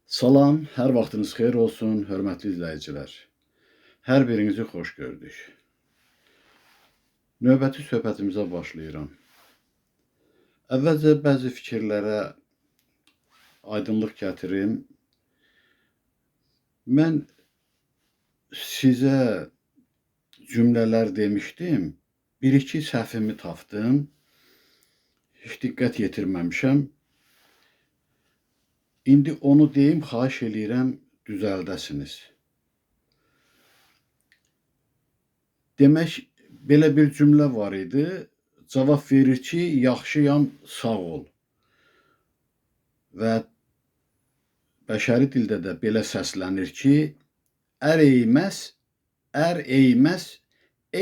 Salam, hər vaxtınız xeyir olsun, hörmətli izləyicilər. Hər birinizi xoş gördük. Növbəti söhbətimizə başlayıram. Əvvəlcə bəzi fikirlərə aydınlıq gətirim. Mən sizə cümlələr demişdim, bir-iki səhvimi tapdım, heç diqqət yetirməmişəm. İndi onu deyim, xahiş eləyirəm, düzəldəsiniz. Demək, belə bir cümlə var idi, cavab verir ki, yaxşıyam, sağ ol. Və bəşəri dildə də belə səslənir ki, ər eyməz,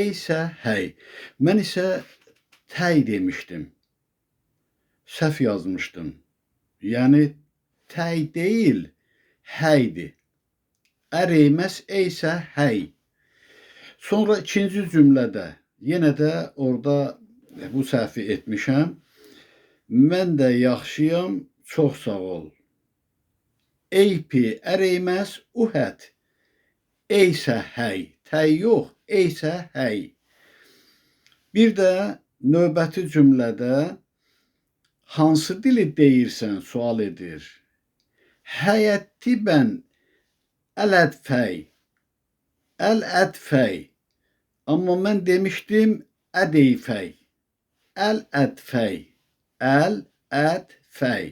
eysə həy. Mən isə təy demişdim, səhv yazmışdım. Yəni, təy deyil, həydir. Ər eyməz, eysə həy. Sonra ikinci cümlədə, yenə də orada bu səhvi etmişəm. Mən də yaxşıyam, çox sağ ol. Eypi, ər eyməz, uhət. Eysə həy. Təy yox, eysə həy. Bir də növbəti cümlədə hansı dili deyirsən, sual edir. Həyətibən əl-ədfəy. Əl-ədfəy. Amma mən demişdim ədeyfəy. Əl-ədfəy. Əl-ədfəy.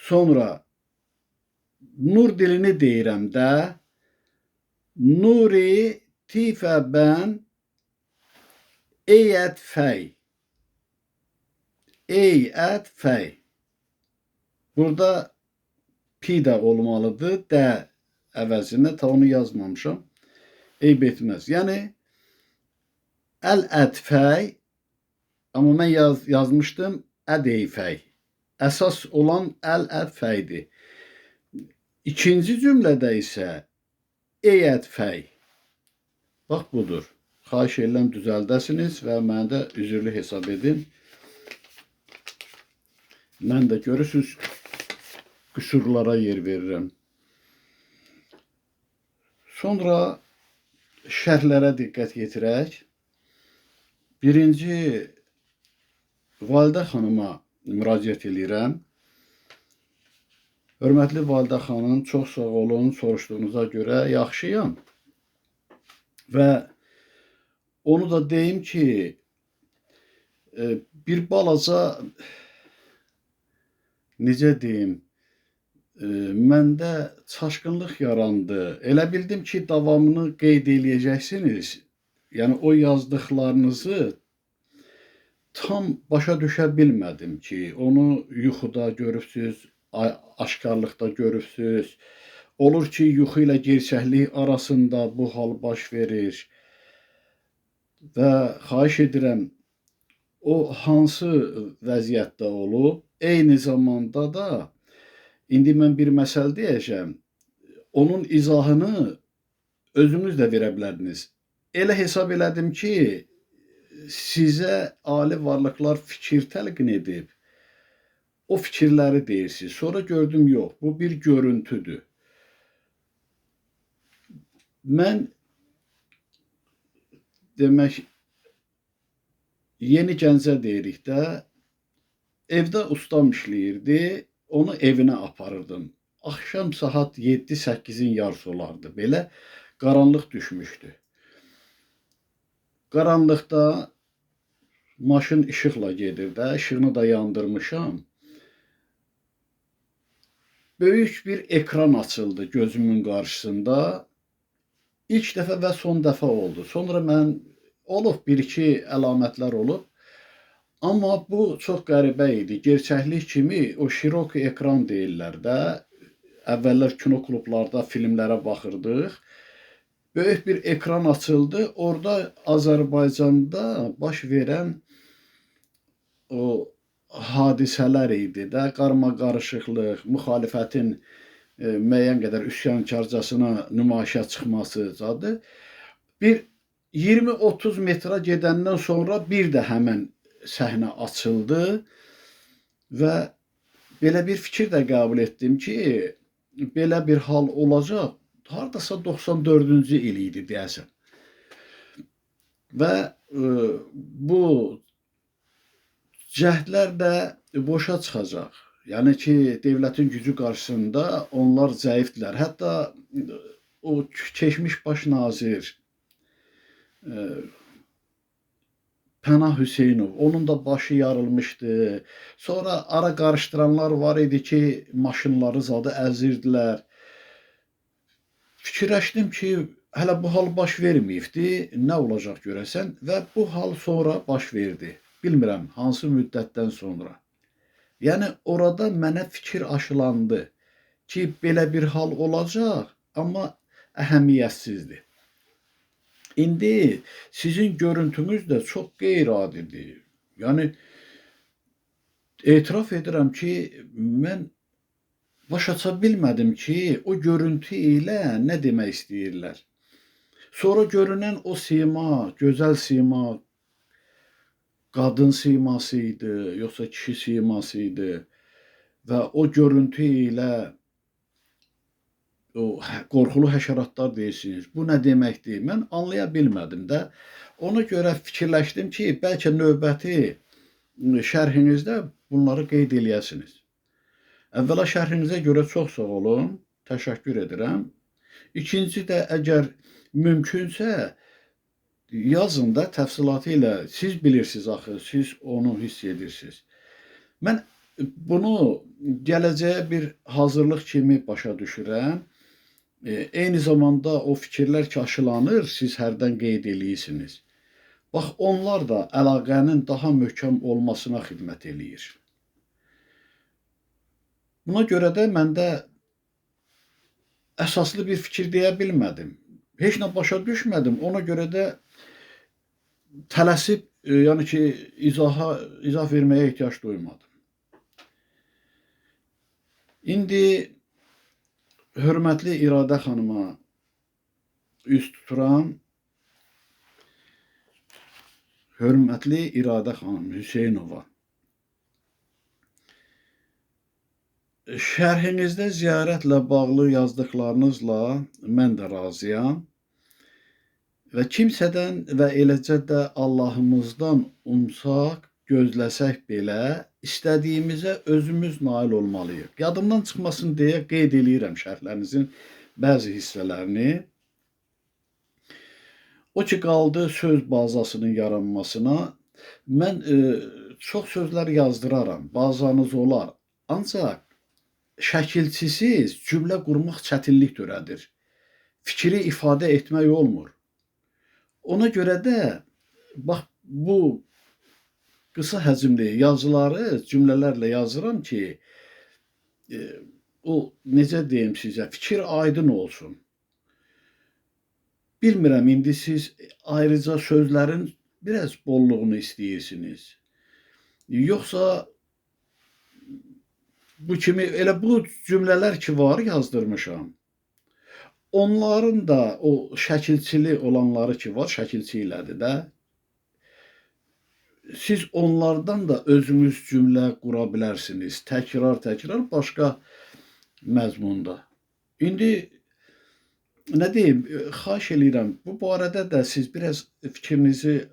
Sonra nur dilini deyirəm də. Nuri tifəbən eyədfəy. Eyədfəy. Burada pi də olmalıdır, də əvəzinə, ta onu yazmamışam. Eyb etməz. Yəni, əl-ədfəy, amma mən yazmışdım ədeyfəy. Əsas olan əl-ədfəydir. İkinci cümlədə isə eyədfəy. Bax, budur. Xahiş edirəm düzəldəsiniz və mənə də üzürlü hesab edin. Mən də görürsünüz, qüsurlara yer verirəm. Sonra şərhlərə diqqət yetirək. Birinci, Validə xanıma müraciət edirəm. Hörmətli Validə xanım, çox sağ olun, soruşduğunuza görə yaxşıyam. Və onu da deyim ki, bir balaca, necə deyim, məndə çaşqınlıq yarandı. Elə bildim ki, davamını qeyd eləyəcəksiniz. Yəni, o yazdıqlarınızı tam başa düşə bilmədim ki, onu yuxuda görürsünüz, aşkarlıqda görürsünüz. Olur ki, yuxu ilə gerçəklik arasında bu hal baş verir. Və xahiş edirəm, o hansı vəziyyətdə olub, eyni zamanda da, indi mən bir məsələ deyəcəm, onun izahını özünüz də verə bilərdiniz. Elə hesab elədim ki, sizə ali varlıqlar fikir təlqin edib, o fikirləri deyirsiniz. Sonra gördüm, yox, bu bir görüntüdür. Mən, demək, Yeni Gəncə deyirik də, evdə ustam işləyirdi, onu evinə aparırdım. Axşam saat 7-8-in yarısı olardı. Belə qaranlıq düşmüşdü. Qaranlıqda maşın işıqla gedir də, işığını da yandırmışam. Böyük bir ekran açıldı gözümün qarşısında. İlk dəfə və son dəfə oldu. Sonra mən olub, bir-iki əlamətlər olub. Amma bu çox qəribə idi. Gerçəklik kimi o şiroki ekran deyirlər də. Əvvəllər kino klublarda filmlərə baxırdıq. Böyük bir ekran açıldı. Orada Azərbaycanda baş verən o hadisələr idi də. Qarma-qarışıqlıq, müxalifətin müəyyən qədər üsyankarcasına nümayişə çıxması zadı. Bir 20-30 metra gedəndən sonra bir də həmən səhnə açıldı və belə bir fikir də qəbul etdim ki, belə bir hal olacaq. Hardasa 94-cü il idi deyəsən. Və bu cəhdlər də boşa çıxacaq. Yəni ki, dövlətin gücü qarşısında onlar zəifdirlər. Hətta o keçmiş baş nazir Pənah Hüseynov, onun da başı yarılmışdı. Sonra ara qarışdıranlar var idi ki, maşınları zadı əzirdilər. Fikirləşdim ki, hələ bu hal baş verməyibdi, nə olacaq görəsən və bu hal sonra baş verdi. Bilmirəm hansı müddətdən sonra. Yəni orada mənə fikir aşılandı ki, belə bir hal olacaq, amma əhəmiyyətsizdir. İndi sizin görüntünüz də çox qeyri-adidir. Yəni etiraf edirəm ki, mən başa düşə bilmədim ki, o görüntü ilə nə demək istəyirlər. Sonra görünən o sima, gözəl sima qadın siması idi, yoxsa kişi siması idi və o görüntü ilə o qorxulu həşəratlar deyirsiniz. Bu nə deməkdir? Mən anlaya bilmədim də. Ona görə fikirləşdim ki, bəlkə növbəti şərhinizdə bunları qeyd eləyəsiniz. Əvvəla şərhinizə görə çox sağ olun, təşəkkür edirəm. İkinci də əgər mümkünsə, yazın da təfsilatı ilə, siz bilirsiniz axı, siz onu hiss edirsiniz. Mən bunu gələcəyə bir hazırlıq kimi başa düşürəm. Eyni zamanda o fikirlər ki aşılanır, siz hərdən qeyd eləyirsiniz. Bax, onlar da əlaqənin daha möhkəm olmasına xidmət eləyir. Buna görə də məndə əsaslı bir fikir deyə bilmədim. Heç nə başa düşmədim. Ona görə də tələsib, yəni ki, izah verməyə ehtiyac duymadım. İndi hörmətli İradə xanıma üz tuturam. Hörmətli İradə xanım Hüseynova. Şərhinizdə ziyarətlə bağlı yazdıqlarınızla mən də razıyam və kimsədən və eləcə də Allahımızdan umsaq, gözləsək belə istədiyimizə özümüz nail olmalıyıq. Yadımdan çıxmasın deyə qeyd eləyirəm şərhlərinizin bəzi hissələrini. O ki qaldı söz bazasının yaranmasına, mən çox sözlər yazdıraram, bazanız olar. Ancaq şəkilçisiz cümlə qurmaq çətinlik törədir. Fikri ifadə etmək olmur. Ona görə də bax bu qısa həcmli yazıları cümlələrlə yazıram ki, o necə deyim sizə, fikir aydın olsun. Bilmirəm, indi siz ayrıca sözlərin biraz bolluğunu istəyirsiniz. Yoxsa bu kimi elə bu cümlələr ki var yazdırmışam. Onların da o şəkilçili olanları ki var, şəkilçi ilədir də. Siz onlardan da özünüz cümlə qura bilərsiniz. Təkrar başqa məzmunda. İndi nə deyim, xahiş eləyirəm, bu barədə də siz biraz fikrinizi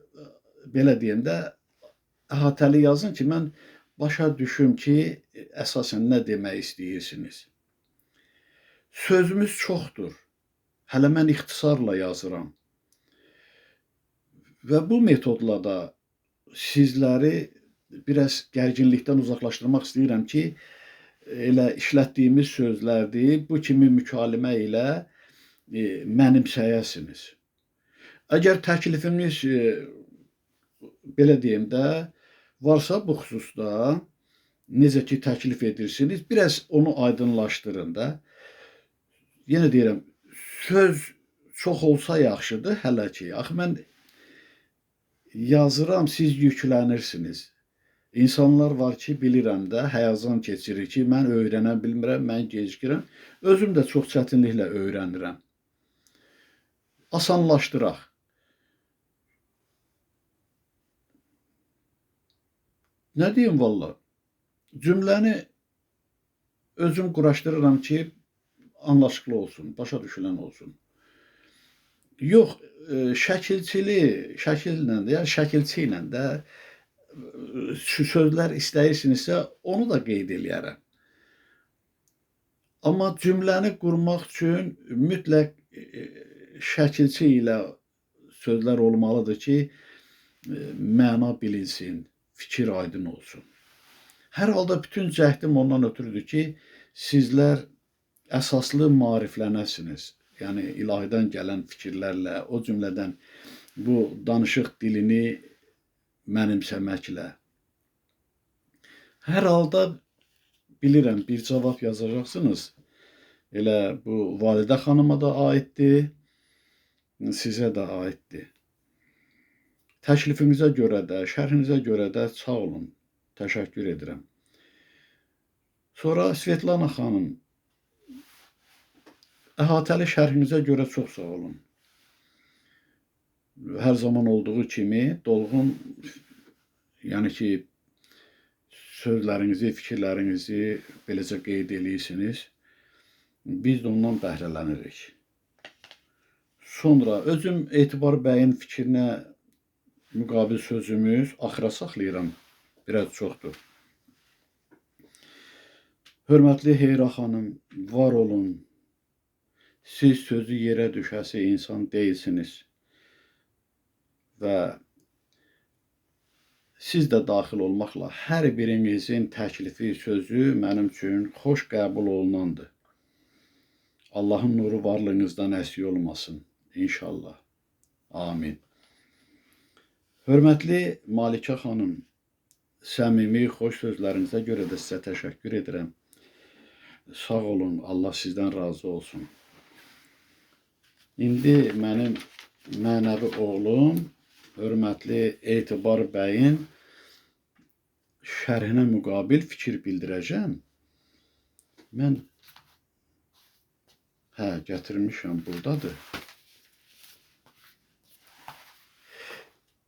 belə deyim də əhatəli yazın ki, mən başa düşüm ki, əsasən nə demək istəyirsiniz. Sözümüz çoxdur. Hələ mən ixtisarla yazıram. Və bu metodla da sizləri biraz gərginlikdən uzaqlaşdırmaq istəyirəm ki, elə işlətdiyimiz sözlərdir, bu kimi mükalimə ilə mənimsəyəsiniz. Əgər təklifiniz, belə deyim də, varsa bu xüsusda, necə ki təklif edirsiniz, biraz onu aydınlaşdırın da. Yenə deyirəm, söz çox olsa yaxşıdır hələ ki. Axı mən yazıram, siz yüklənirsiniz. İnsanlar var ki, bilirəm də, həyazan keçirir ki, mən öyrənə bilmirəm, mən gecikirəm. Özüm də çox çətinliklə öyrənirəm. Asanlaşdıraq. Nə deyim valla? Cümləni özüm quraşdırıram ki, anlaşılır olsun, başa düşülən olsun. Yox, şəkillə də, yəni şəkilçi ilə də sözlər istəyirsinizsə, onu da qeyd eləyərəm. Amma cümləni qurmaq üçün mütləq şəkilçi ilə sözlər olmalıdır ki, məna bilinsin, fikir aydın olsun. Hər halda bütün cəhdim ondan ötürüdür ki, sizlər əsaslı maariflənəsiniz. Yəni ilahidən gələn fikirlərlə, o cümlədən bu danışıq dilini mənimsəməklə. Hər halda bilirəm, bir cavab yazacaqsınız. Elə bu Validə xanıma da aiddir, sizə də aiddir. Təklifinizə görə də, şərhinizə görə də sağ olun, təşəkkür edirəm. Sonra Svetlana xanım, əhatəli şərhinizə görə çox sağ olun. Hər zaman olduğu kimi dolğun, yəni ki, sözlərinizi, fikirlərinizi beləcə qeyd edirsiniz. Biz də ondan bəhrələnirik. Sonra özüm Etibar bəyin fikrinə müqabil sözümüz axıra saxlayıram, biraz çoxdur. Hörmətli Heyra xanım, var olun. Siz sözü yerə düşəsi insan deyilsiniz. Və siz də daxil olmaqla hər birinizin təklifi, sözü mənim üçün xoş qəbul olunandır. Allahın nuru varlığınızdan əksik olmasın, inşallah. Amin. Hörmətli Malikə xanım, səmimi, xoş sözlərinizə görə də sizə təşəkkür edirəm. Sağ olun, Allah sizdən razı olsun. İndi mənim mənəvi oğlum, hörmətli Etibar bəyin şərhinə müqabil fikir bildirəcəm. Mən gətirmişəm, buradadır.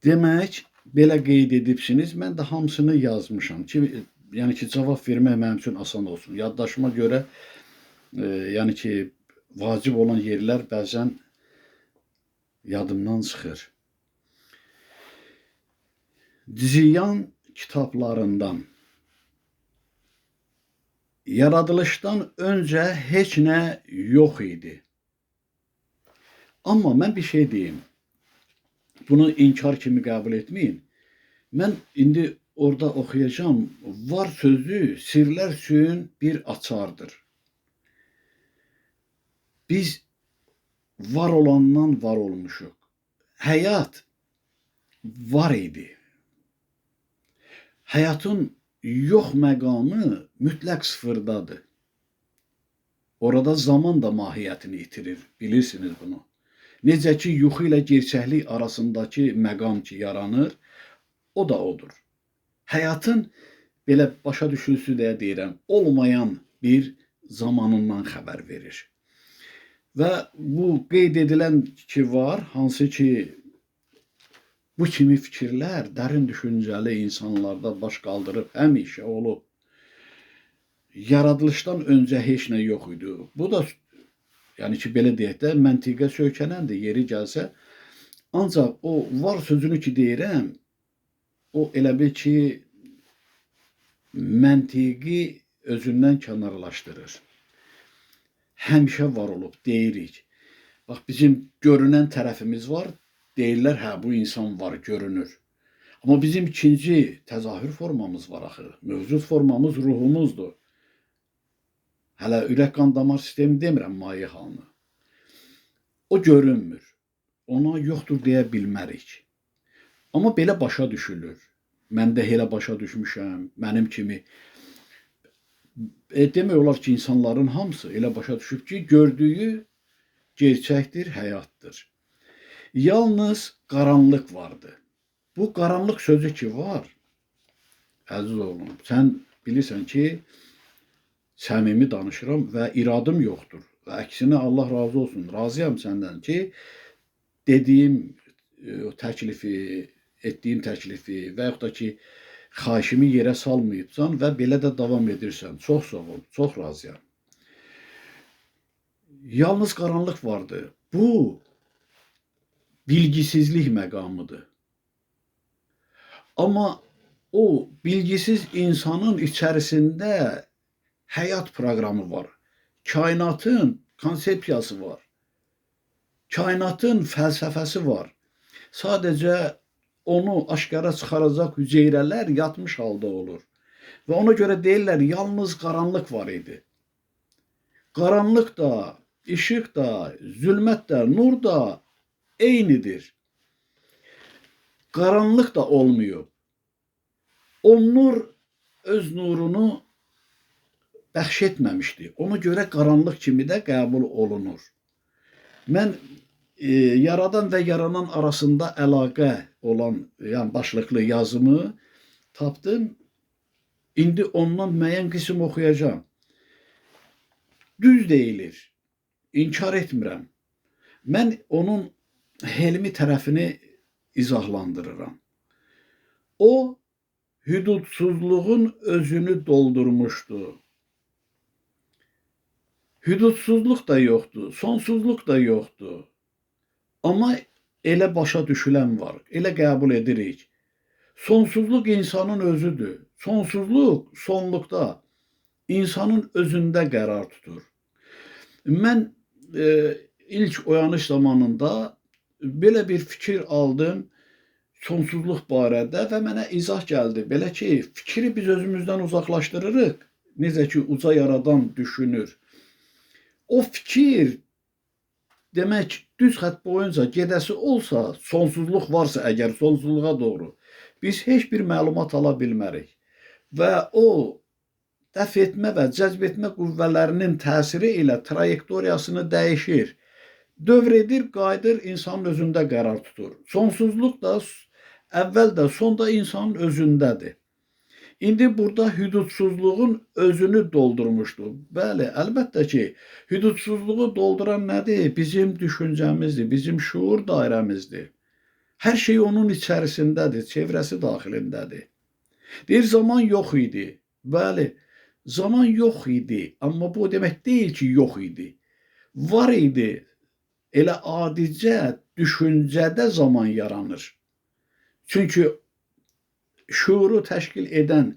Demək, belə qeyd edibsiniz, mən də hamısını yazmışam ki, yəni ki, cavab vermək mənim üçün asan olsun. Yaddaşıma görə, yəni ki, vacib olan yerlər bəzən yadımdan çıxır. Ziyan kitablarından yaradılışdan öncə heç nə yox idi. Amma mən bir şey deyim. Bunu inkar kimi qəbul etməyin. Mən indi orada oxuyacağım. Var sözü sirlər üçün bir açardır. Biz var olandan var olmuşuq. Həyat var idi. Həyatın yox məqamı mütləq sıfırdadır. Orada zaman da mahiyyətini itirir. Bilirsiniz bunu. Necə ki, yuxu ilə gerçəklik arasındakı məqam ki yaranır, o da odur. Həyatın, belə başa düşülsü deyə deyirəm, olmayan bir zamanından xəbər verir. Və bu qeyd edilən ki var, hansı ki bu kimi fikirlər dərin düşüncəli insanlarda baş qaldırıb həmişə olub. Yaradılışdan öncə heç nə yox idi. Bu da, yəni ki, belə deyək də, məntiqə söykənəndir, yeri gəlsə. Ancaq o var sözünü ki deyirəm, o elə bil ki, məntiqi özündən kənarlaşdırır. Həmişə var olub, deyirik. Bax, bizim görünən tərəfimiz var, deyirlər, hə, bu insan var, görünür. Amma bizim ikinci təzahür formamız var axı. Mövcud formamız ruhumuzdur. Hələ ürək qan damar sistemi demirəm, maye halını. O görünmür. Ona yoxdur deyə bilmərik. Amma belə başa düşülür. Mən də elə başa düşmüşəm, mənim kimi. Demək olar ki, insanların hamısı elə başa düşüb ki, gördüyü gerçəkdir, həyatdır. Yalnız qaranlıq vardı. Bu qaranlıq sözü ki var, əziz oğlum, sən bilirsən ki, səmimi danışıram və iradım yoxdur. Və əksinə Allah razı olsun, razıyam səndən ki, dediyim təklifi, etdiyim təklifi və yaxud da ki, xahişimi yerə salmayıbsan və belə də davam edirsən. Çox sağ ol, çox razıyam. Yalnız qaranlıq vardı. Bu bilgisizlik məqamıdır. Amma o bilgisiz insanın içərisində həyat proqramı var. Kainatın konsepsiyası var. Kainatın fəlsəfəsi var. Sadəcə onu aşkara çıxaracaq hüceyrələr yatmış halda olur. Və ona görə deyirlər, yalnız qaranlıq var idi. Qaranlıq da, işıq da, zülmət də, nur da eynidir. Qaranlıq da olmuyor. O nur öz nurunu bəxş etməmişdi. Ona görə qaranlıq kimi də qəbul olunur. Mən yaradan və yaranan arasında əlaqə olan, yəni başlıqlı yazımı tapdım. İndi ondan müəyyən qism oxuyacağım. Düz deyilir, inkar etmirəm. Mən onun helmi tərəfini izahlandırıram. O, hüdudsuzluğun özünü doldurmuşdu. Hüdudsuzluq da yoxdur, sonsuzluq da yoxdur. Amma elə başa düşülən var, elə qəbul edirik. Sonsuzluq insanın özüdür. Sonsuzluq sonluqda, insanın özündə qərar tutur. Mən ilk oyanış zamanında belə bir fikir aldım sonsuzluq barədə və mənə izah gəldi. Belə ki, fikri biz özümüzdən uzaqlaşdırırıq. Necə ki, uca yaradan düşünür. O fikir demək düz xətt boyunca gedəsi olsa, sonsuzluq varsa əgər sonsuzluğa doğru, biz heç bir məlumat ala bilmərik. Və o dəf etmə və cəzb etmə qüvvələrinin təsiri ilə trayektoriyasını dəyişir. Dövr edir, qayıdır, insanın özündə qərar tutur. Sonsuzluq da əvvəl də, son da insanın özündədir. İndi burada hüdudsuzluğun özünü doldurmuşdur. Bəli, əlbəttə ki, hüdudsuzluğu dolduran nədir? Bizim düşüncəmizdir, bizim şuur dairəmizdir. Hər şey onun içərisindədir, çevrəsi daxilindədir. Deyir, zaman yox idi. Bəli, zaman yox idi. Amma bu demək deyil ki, yox idi. Var idi. Elə adicə düşüncədə zaman yaranır. Çünki şuuru təşkil edən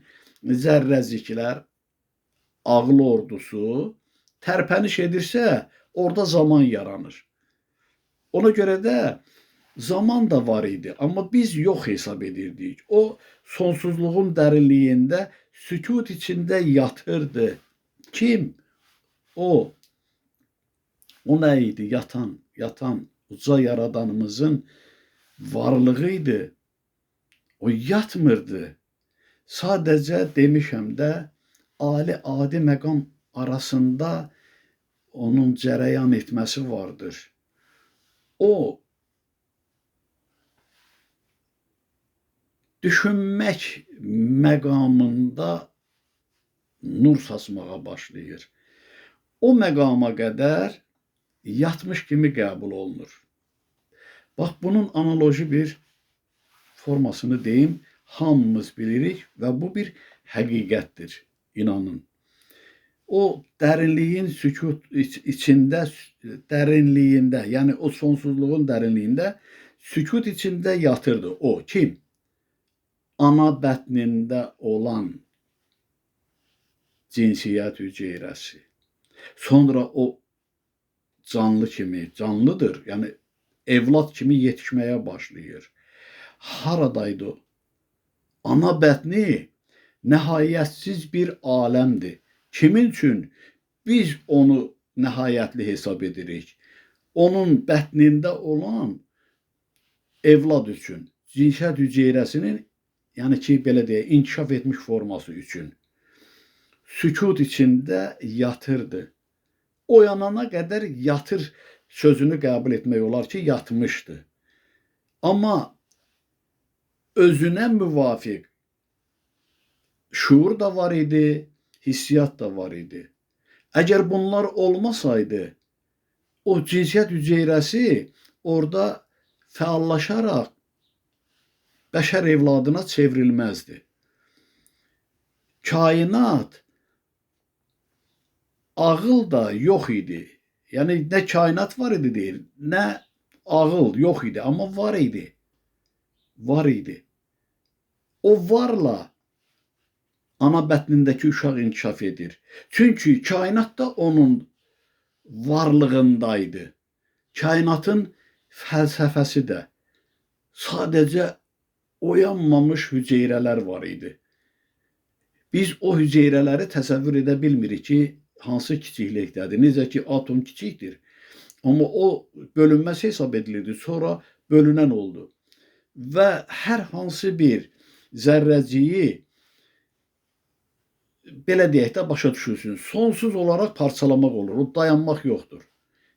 zərrəciklər, ağıl ordusu tərpəniş edirsə, orada zaman yaranır. Ona görə də zaman da var idi, amma biz yox hesab edirdik. O, sonsuzluğun dərinliyində, sükut içində yatırdı. Kim? O. O nə idi? Yatan, uca yaradanımızın varlığı idi. O yatmırdı. Sadəcə demişəm də, ali-adi məqam arasında onun cərəyan etməsi vardır. O, düşünmək məqamında nur saçmağa başlayır. O məqama qədər yatmış kimi qəbul olunur. Bax, bunun analoji bir formasını deyim, hamımız bilirik və bu bir həqiqətdir, inanın. O dərinliyin sükut içində, dərinliyində, yəni o sonsuzluğun dərinliyində, sükut içində yatırdı. O, kim? Ana bətnində olan cinsiyyət hüceyrəsi. Sonra o canlı kimi, canlıdır, yəni evlad kimi yetişməyə başlayır. Haradaydı o? Ana bətni nəhayətsiz bir aləmdir. Kimin üçün? Biz onu nəhayətli hesab edirik. Onun bətnində olan evlad üçün, cinsiyyət hüceyrəsinin, yəni ki, belə deyək, inkişaf etmiş forması üçün sükut içində yatırdı. Oyanana qədər yatır sözünü qəbul etmək olar ki, yatmışdı. Amma özünə müvafiq şuur da var idi, hissiyat da var idi. Əgər bunlar olmasaydı, o cinsiyyət hüceyrəsi orada fəallaşaraq bəşər evladına çevrilməzdi. Kainat ağıl da yox idi. Yəni nə kainat var idi deyir, nə ağıl yox idi, amma var idi. Var idi. O varla ana bətnindəki uşaq inkişaf edir. Çünki kainat da onun varlığındaydı. Kainatın fəlsəfəsi də sadəcə oyanmamış hüceyrələr var idi. Biz o hüceyrələri təsəvvür edə bilmirik ki, hansı kiçiklikdədir. Necə ki, atom kiçikdir. Amma o bölünməz hesab edilirdi. Sonra bölünən oldu. Və hər hansı bir zərrəciyi belə deyək də başa düşürsünüz. Sonsuz olaraq parçalamaq olur. O dayanmaq yoxdur.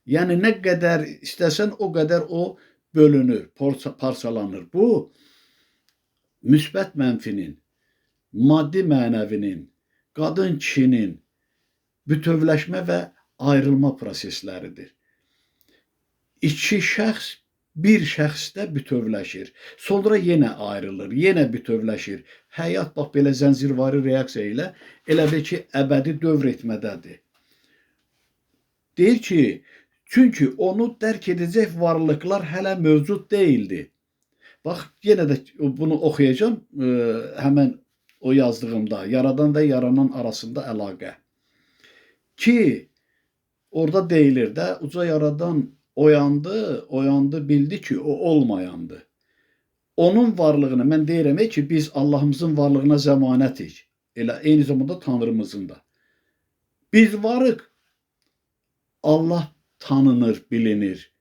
Yəni nə qədər istəsən o qədər o bölünür, parçalanır. Bu müsbət mənfinin, maddi mənəvinin, qadın kişinin bütövləşmə və ayrılma prosesləridir. İki şəxs bir şəxsdə bütövləşir. Sonra yenə ayrılır, yenə bütövləşir. Həyat bax belə zəncirvari reaksiya ilə elə bil ki, əbədi dövr etmədədir. Deyir ki, çünki onu dərk edəcək varlıqlar hələ mövcud deyildi. Bax, yenə də bunu oxuyacağım, həmən o yazdığımda, yaradan və yaranan arasında əlaqə. Ki, orada deyilir də, uca yaradan oyandı, bildi ki, o olmayandı. Onun varlığını mən deyirəm ki, biz Allahımızın varlığına zəmanətik. Elə eyni zamanda Tanrımızın da. Biz varıq, Allah tanınır, bilinir.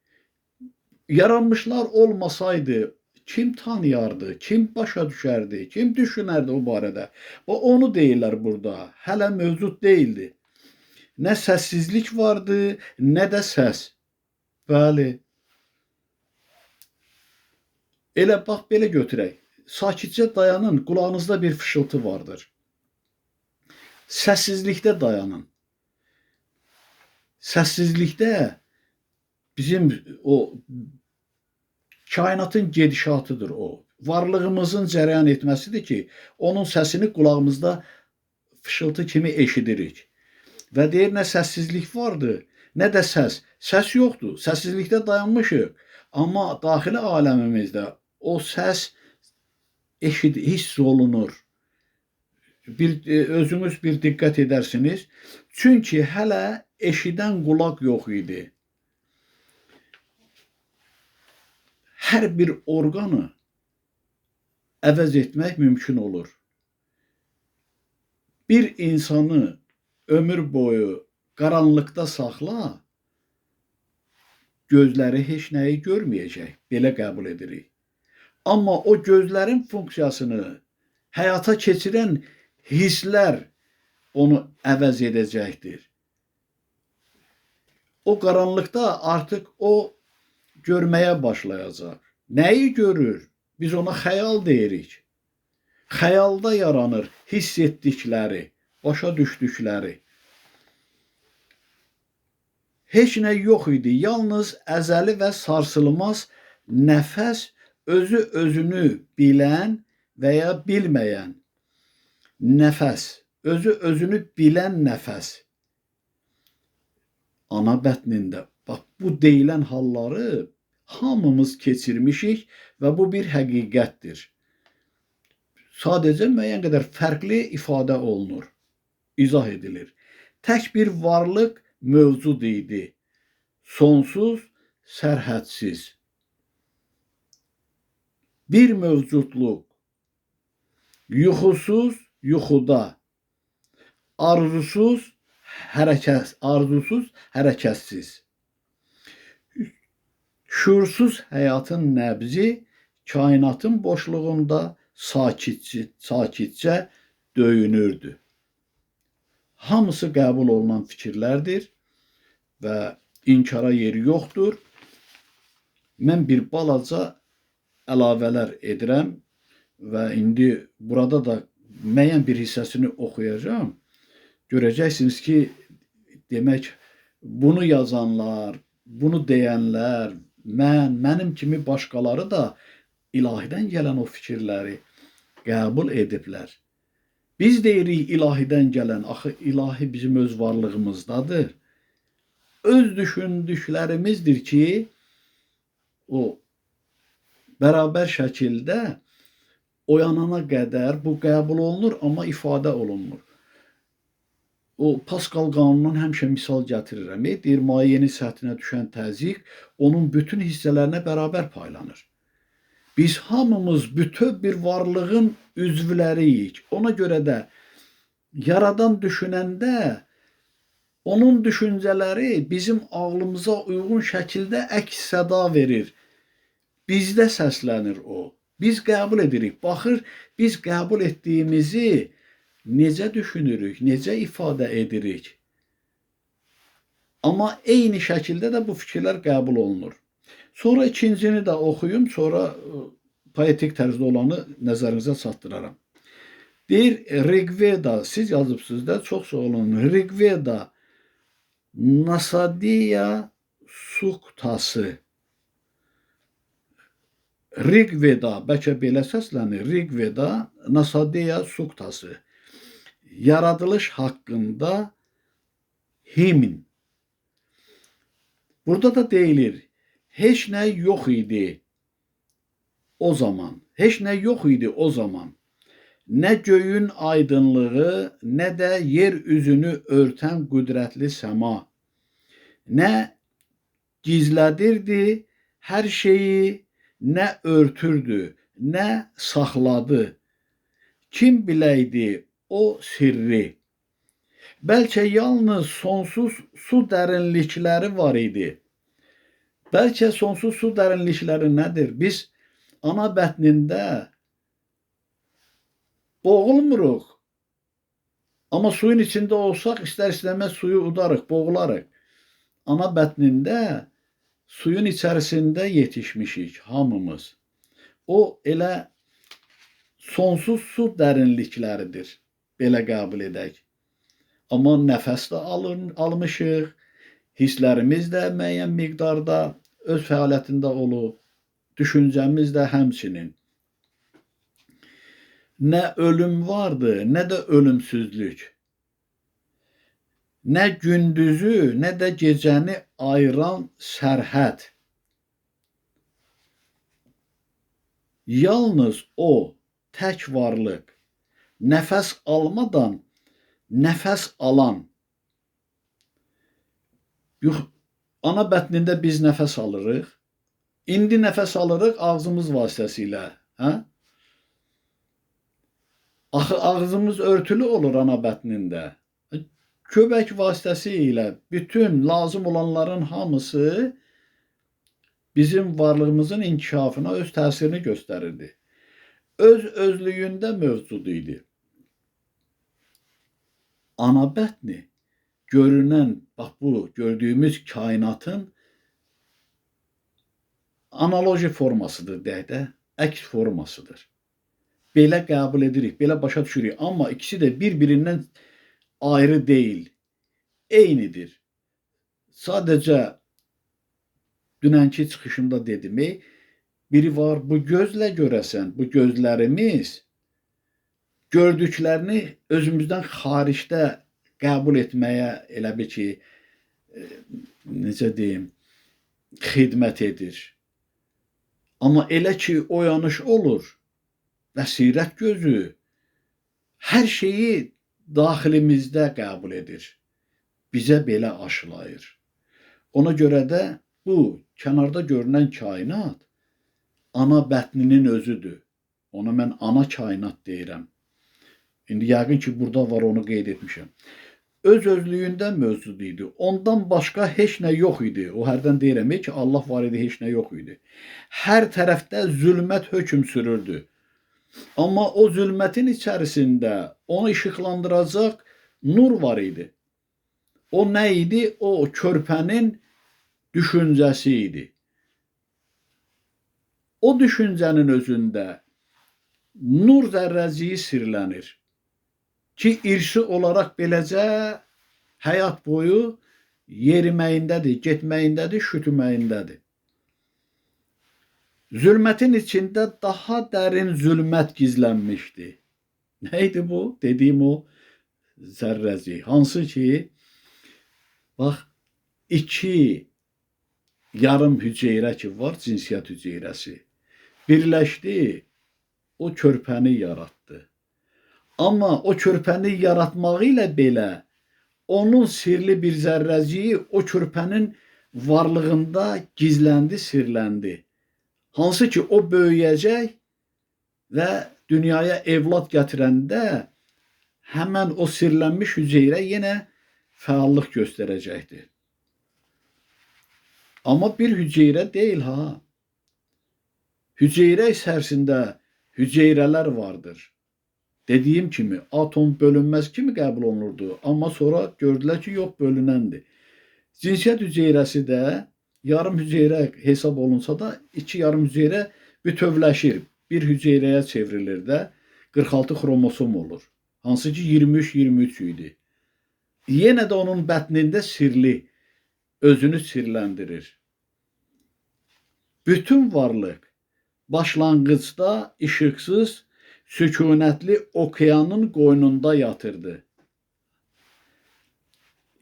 Yaranmışlar olmasaydı, kim tanıyardı, kim başa düşərdi, kim düşünərdi o barədə? Onu deyirlər burada, hələ mövcud deyildi. Nə səssizlik vardı, nə də səs. Bəli. Elə bax, belə götürək. Sakitcə dayanın, qulağınızda bir fışıltı vardır. Səssizlikdə dayanın. Səssizlikdə bizim o kainatın gedişatıdır o. Varlığımızın cərəyan etməsidir ki, onun səsini qulağımızda fışıltı kimi eşidirik. Və deyir, nə səssizlik vardı, nə də səs. Səs yoxdur, səssizlikdə dayanmışıq. Amma daxili aləmimizdə o səs hiss olunur. Özünüz bir diqqət edərsiniz. Çünki hələ eşidən qulaq yox idi. Hər bir orqanı əvəz etmək mümkün olur. Bir insanı ömür boyu qaranlıqda saxla, gözləri heç nəyi görməyəcək, belə qəbul edirik. Amma o gözlərin funksiyasını həyata keçirən hisslər onu əvəz edəcəkdir. O qaranlıqda artıq o görməyə başlayacaq. Nəyi görür? Biz ona xəyal deyirik. Xəyalda yaranır hiss etdikləri, başa düşdükləri. Heç nə yox idi, yalnız əzəli və sarsılmaz nəfəs, özü özünü bilən və ya bilməyən nəfəs, özü özünü bilən nəfəs. Ana bətnində, bax, bu deyilən halları hamımız keçirmişik və bu bir həqiqətdir. Sadəcə müəyyən qədər fərqli ifadə olunur, izah edilir. Tək bir varlıq mövcud idi, sonsuz, sərhədsiz. Bir mövcudluq, yuxusuz, yuxuda, arzusuz, hərəkətsiz. Şuursuz həyatın nəbzi kainatın boşluğunda sakitcə döyünürdü. Hamısı qəbul olunan fikirlərdir və inkara yeri yoxdur. Mən bir balaca əlavələr edirəm və indi burada da müəyyən bir hissəsini oxuyacağım. Görəcəksiniz ki, demək, bunu yazanlar, bunu deyənlər, mənim kimi başqaları da ilahidən gələn o fikirləri qəbul ediblər. Biz deyirik ilahidən gələn, axı ilahi bizim öz varlığımızdadır. öz düşündüklərimizdir ki, o bərabər şəkildə oyanana qədər bu qəbul olunur, amma ifadə olunmur. O Pascal qanunundan həmişə misal gətirirəm. Deyir, mayenin səthinə düşən təzyiq onun bütün hissələrinə bərabər paylanır. Biz hamımız bütöv bir varlığın üzvləriyik. Ona görə də yaradan düşünəndə onun düşüncələri bizim ağlımıza uyğun şəkildə əks-səda verir. Bizdə səslənir o. Biz qəbul edirik. Baxır, biz qəbul etdiyimizi necə düşünürük, necə ifadə edirik. Amma eyni şəkildə də bu fikirlər qəbul olunur. Sonra ikincini də oxuyum, sonra poetik tərzdə olanı nəzərinizə çatdıraram. Deyir, Rigveda, siz yazıbsınız da, çox sağ olun. Rigveda Nasadiya Suktası. Rigveda, bəlkə belə səslənir, Rigveda Nasadiya Suktası. Yaradılış haqqında himn. Burada da deyilir, heç nə yox idi o zaman. Heç nə yox idi o zaman. Nə göyün aydınlığı, nə də yer üzünü örtən qüdrətli səma. Nə gizlədirdi hər şeyi, nə örtürdü, nə saxladı. Kim biləydi o sirri? Bəlkə yalnız sonsuz su dərinlikləri var idi. Bəlkə sonsuz su dərinlikləri nədir? Biz ana bətnində boğulmuruq. Amma suyun içində olsaq, istər-istəməz suyu udarıq, boğularıq. Ana bətnində suyun içərisində yetişmişik hamımız. O elə sonsuz su dərinlikləridir. Belə qəbul edək. Amma nəfəs də almışıq, hisslərimiz də müəyyən miqdarda öz fəaliyyətində olub, düşüncəmiz də həmçinin. Nə ölüm vardı, nə də ölümsüzlük. Nə gündüzü, nə də gecəni ayıran sərhəd. Yalnız o tək varlıq, nəfəs almadan nəfəs alan. Yox, ana bətnində biz nəfəs alırıq. İndi nəfəs alırıq ağzımız vasitəsilə. Axı ağzımız örtülü olur ana bətnində. Köbək vasitəsilə bütün lazım olanların hamısı bizim varlığımızın inkişafına öz təsirini göstərirdi. Öz özlüyündə mövcud idi. Ana bətni görünən, bax bu gördüyümüz kainatın analoji formasıdır deyək də, əks formasıdır. Belə qəbul edirik, belə başa düşürük. Amma ikisi də bir-birindən ayrı deyil, eynidir. Sadəcə dünənki çıxışımda dedim, biri var, bu gözlə görəsən, bu gözlərimiz gördüklərini özümüzdən xaricdə qəbul etməyə elə bir ki, necə deyim, xidmət edir. Amma elə ki, oyanış olur, bəsirət gözü hər şeyi daxilimizdə qəbul edir. Bizə belə aşılayır. Ona görə də bu kənarda görünən kainat ana bətninin özüdür. Ona mən ana kainat deyirəm. İndi yəqin ki, burada var, onu qeyd etmişəm. Öz özlüyündə mövcud idi. Ondan başqa heç nə yox idi. O hərdən deyirəm ki, Allah var idi, heç nə yox idi. Hər tərəfdə zülmət hökm sürürdü. Amma o zülmətin içərisində onu işıqlandıracaq nur var idi. O nə idi? O körpənin düşüncəsi idi. O düşüncənin özündə nur zərrəciyi sirlənir ki, irsi olaraq beləcə həyat boyu yeriməyindədir, getməyindədir, şütüməyindədir. Zülmətin içində daha dərin zülmət gizlənmişdi. Nə idi bu? Dediyim o zərrəci. Hansı ki, bax, iki yarım hüceyrə ki var, cinsiyyət hüceyrəsi, birləşdi, o körpəni yaratdı. Amma o körpəni yaratmağı ilə belə onun sirli bir zərrəciyi o körpənin varlığında gizləndi, sirləndi. Hansı ki o böyüyəcək və dünyaya evlad gətirəndə həmən o sirlənmiş hüceyrə yenə fəallıq göstərəcəkdir. Amma bir hüceyrə deyil ha. Hüceyrə içərisində hüceyrələr vardır. Dediyim kimi atom bölünməz kimi qəbul olunurdu. Amma sonra gördülər ki, yox, bölünəndir. Cinsiyyət hüceyrəsi də yarım hüceyrə hesab olunsa da iki yarım hüceyrə bütövləşir. Bir hüceyrəyə çevrilir də 46 xromosom olur. Hansı ki 23-23 idi. Yenə də onun bətnində sirli, özünü sirləndirir. Bütün varlıq başlanğıcda işıqsız, sükunətli okeanın qoynunda yatırdı.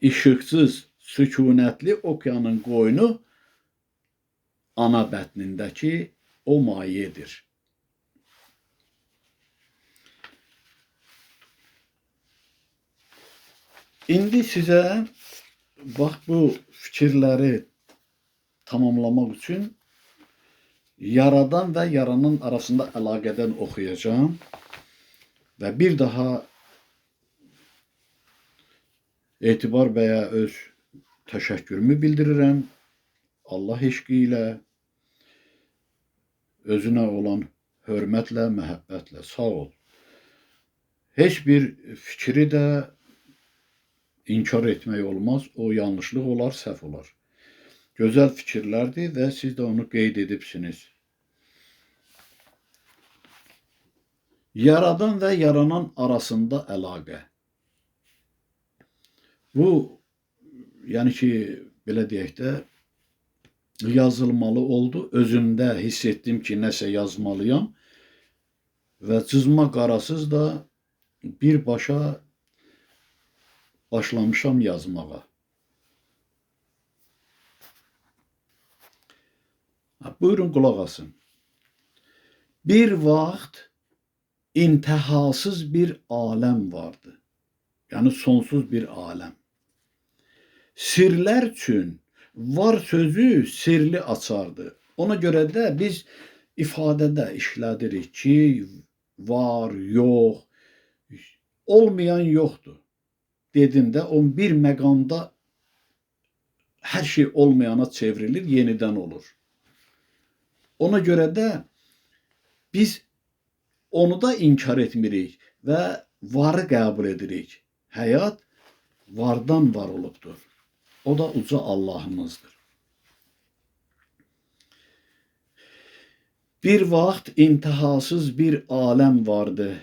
İşıqsız, sükunətli okeanın qoynu ana bətnindəki o mayedir. İndi sizə bax bu fikirləri tamamlamaq üçün yaradan və yaranan arasında əlaqədən oxuyacağım və bir daha Etibar bəyə öz təşəkkürümü bildirirəm. Allah eşqi ilə, özünə olan hörmətlə, məhəbbətlə. Sağ ol. Heç bir fikri də inkar etmək olmaz. O yanlışlıq olar, səhv olar. Gözəl fikirlərdir və siz də onu qeyd edibsiniz. Yaradan və yaranan arasında əlaqə. Bu, yəni ki, belə deyək də, yazılmalı oldu. Özümdə hiss etdim ki, nəsə yazmalıyam və cızma qarasız da birbaşa başlamışam yazmağa. Buyurun, qulaq asın. Bir vaxt intihasız bir aləm vardı. Yəni sonsuz bir aləm. Sirlər üçün var sözü sirli açardı. Ona görə də biz ifadədə işlədirik ki, var, yox, olmayan yoxdur. Dedim də, o bir məqamda hər şey olmayana çevrilir, yenidən olur. Ona görə də biz onu da inkar etmirik və varı qəbul edirik. Həyat vardan var olubdur. O da uca Allahımızdır. Bir vaxt intihasız bir aləm vardı.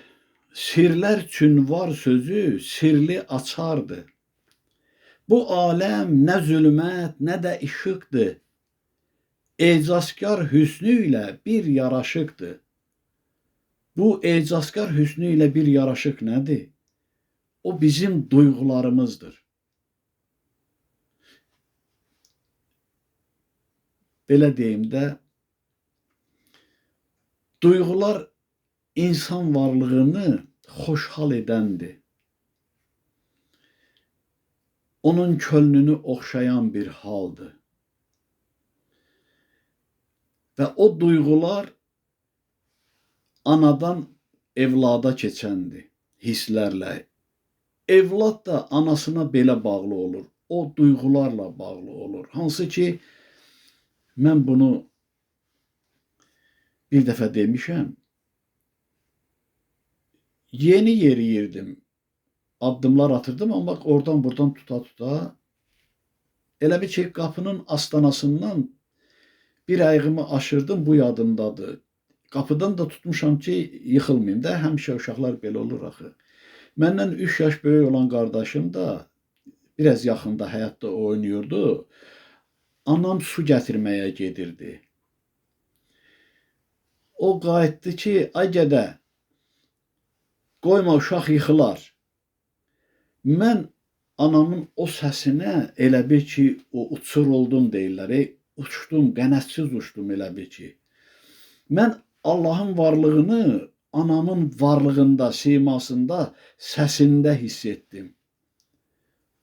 Sirlər üçün var sözü sirli açardı. Bu aləm nə zülmət, nə də işıqdır. Ecazkar hüsnü ilə bir yaraşıqdır. Bu ecazkar hüsnü ilə bir yaraşıq nədir? O bizim duyğularımızdır. Belə deyim də, duyğular insan varlığını xoşhal edəndir. Onun könlünü oxşayan bir haldır. Və o duyğular anadan evlada keçəndir, hisslərlə. Evlad da anasına belə bağlı olur, o duyğularla bağlı olur. Hansı ki, mən bunu bir dəfə demişəm, yeni yeriyirdim, addımlar atırdım, amma oradan buradan tuta-tuta, elə bir ki, qapının astanasından bir ayağımı aşırdım, bu yadımdadır. Qapıdan da tutmuşam ki, yıxılmayayım da, həmişə uşaqlar belə olur axı. Məndən 3 yaş böyük olan qardaşım da biraz yaxında həyatda oynayırdı. Anam su gətirməyə gedirdi. O qayıtdı ki, ay gədə, qoyma uşaq yıxılar. Mən anamın o səsinə elə bil ki, o uçuruldum deyirlər. Uçdum, qənətsiz uçdum elə bil ki. Mən Allahın varlığını anamın varlığında, simasında, səsində hiss etdim.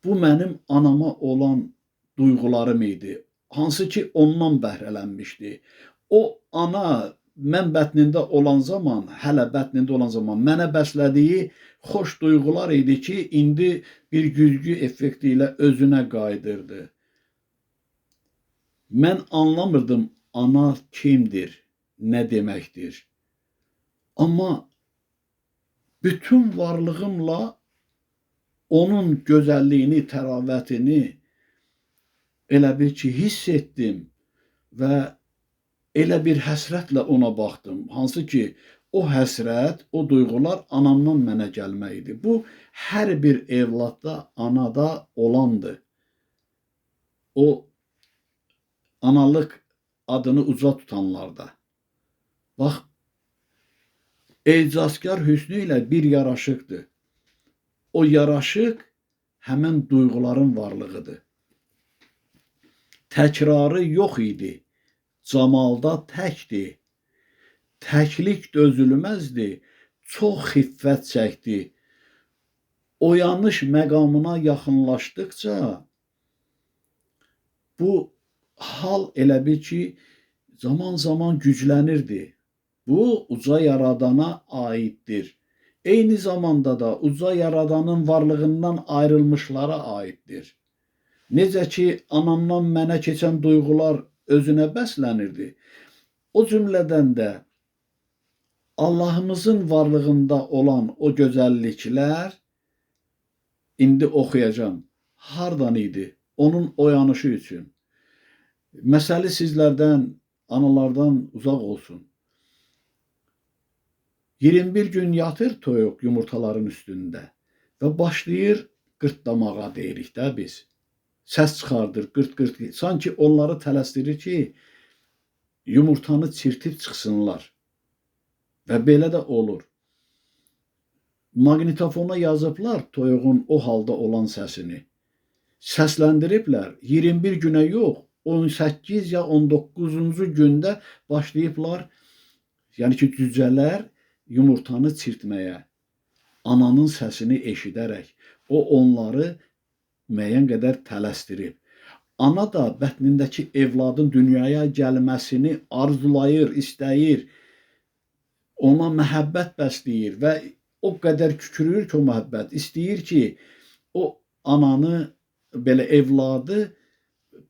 Bu mənim anama olan duyğularım idi. Hansı ki, ondan bəhrələnmişdi. O ana mən bətnində olan zaman, hələ bətnində olan zaman mənə bəslədiyi xoş duyğular idi ki, indi bir güzgü effekti ilə özünə qayıdırdı. Mən anlamırdım ana kimdir, nə deməkdir. Amma bütün varlığımla onun gözəlliyini, təravətini elə bil ki, hiss etdim və elə bir həsrətlə ona baxdım. Hansı ki, o həsrət, o duyğular anamdan mənə gəlməkdir. Bu, hər bir evladda, anada olandır. O, analıq adını uca tutanlarda. Bax, ecazkar hüsnü ilə bir yaraşıqdır. O yaraşıq həmən duyğuların varlığıdır. Təkrarı yox idi, camalda təkdir. Təklik dözülməzdir, çox xiffət çəkdi. Oyanış məqamına yaxınlaşdıqca bu hal elə bil ki, zaman-zaman güclənirdi. Bu, uca yaradana aiddir. Eyni zamanda da uca yaradanın varlığından ayrılmışlara aiddir. Necə ki, anamdan mənə keçən duyğular özünə bəslənirdi. O cümlədən də Allahımızın varlığında olan o gözəlliklər indi oxuyacağım. Hardan idi? Onun oyanışı üçün. Məsəli sizlərdən, analardan uzaq olsun. 21 gün yatır toyuq yumurtaların üstündə və başlayır qırtlamağa deyirik də biz. Səs çıxardır, qırt-qırt. Sanki onları tələsdirir ki, yumurtanı çirtib çıxsınlar. Və belə də olur. Maqnitofona yazıblar toyuğun o halda olan səsini. Səsləndiriblər 21 günə yox, 18 ya 19-cu gündə başlayıblar, yəni ki, cücələr yumurtanı çirtməyə, ananın səsini eşidərək, o onları müəyyən qədər tələsdirib. Ana da bətnindəki evladın dünyaya gəlməsini arzulayır, istəyir, ona məhəbbət bəsləyir və o qədər kükrüyür ki, o məhəbbət istəyir ki, o ananı, belə evladı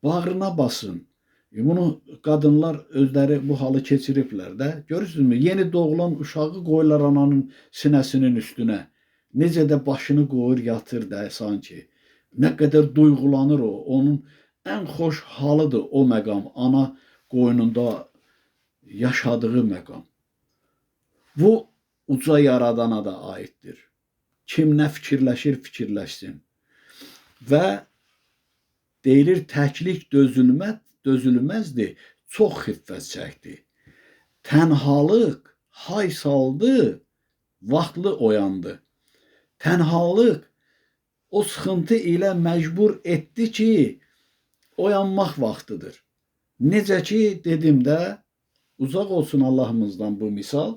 bağrına basın. Bunu qadınlar özləri bu halı keçiriblər də. Görürsünüzmü? Yeni doğulan uşağı qoyurlar ananın sinəsinin üstünə. Necə də başını qoyur, yatır da sanki. Nə qədər duyğulanır o. Onun ən xoş halıdır o məqam. Ana qoynunda yaşadığı məqam. Bu, uca yaradana da aiddir. Kim nə fikirləşir, fikirləşsin. Və deyilir, təklik dözülməzdir, çox xiffət çəkdi. Tənhalıq hay saldı, vaxtlı oyandı. Tənhalıq o sıxıntı ilə məcbur etdi ki, oyanmaq vaxtıdır. Necə ki, dedim də, uzaq olsun Allahımızdan bu misal,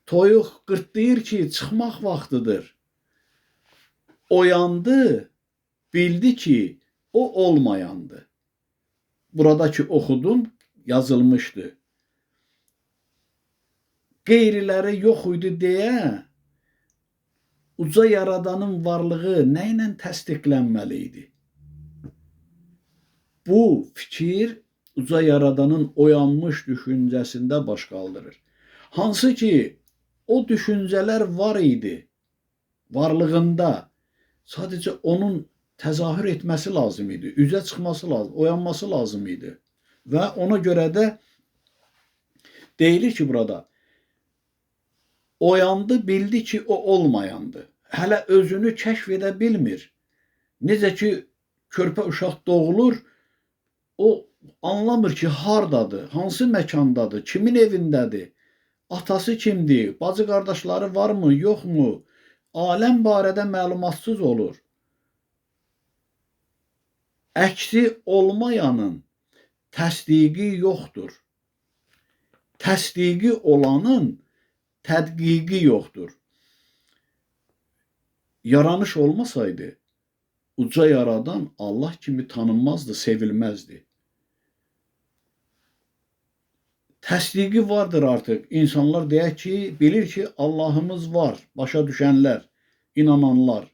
toyuq qırtlayır ki, çıxmaq vaxtıdır. Oyandı, bildi ki, o olmayandı. Buradakı oxudum, yazılmışdı. Qeyriləri yox idi deyə, uca yaradanın varlığı nə ilə təsdiqlənməli idi? Bu fikir uca yaradanın oyanmış düşüncəsində baş qaldırır. Hansı ki, o düşüncələr var idi, varlığında, sadəcə onun təzahür etməsi lazım idi, üzə çıxması lazım, oyanması lazım idi. Və ona görə də deyilir ki, burada, oyandı, bildi ki, o olmayandı. Hələ özünü kəşf edə bilmir. Necə ki, körpə uşaq doğulur, o anlamır ki, hardadır, hansı məkandadır, kimin evindədir, atası kimdir, bacı qardaşları varmı, yoxmu, aləm barədə məlumatsız olur. Əksi olmayanın təsdiqi yoxdur. Təsdiqi olanın tədqiqi yoxdur. Yaranış olmasaydı, uca yaradan Allah kimi tanınmazdı, sevilməzdi. Təsdiqi vardır artıq. İnsanlar deyək ki, bilir ki, Allahımız var, başa düşənlər, inananlar.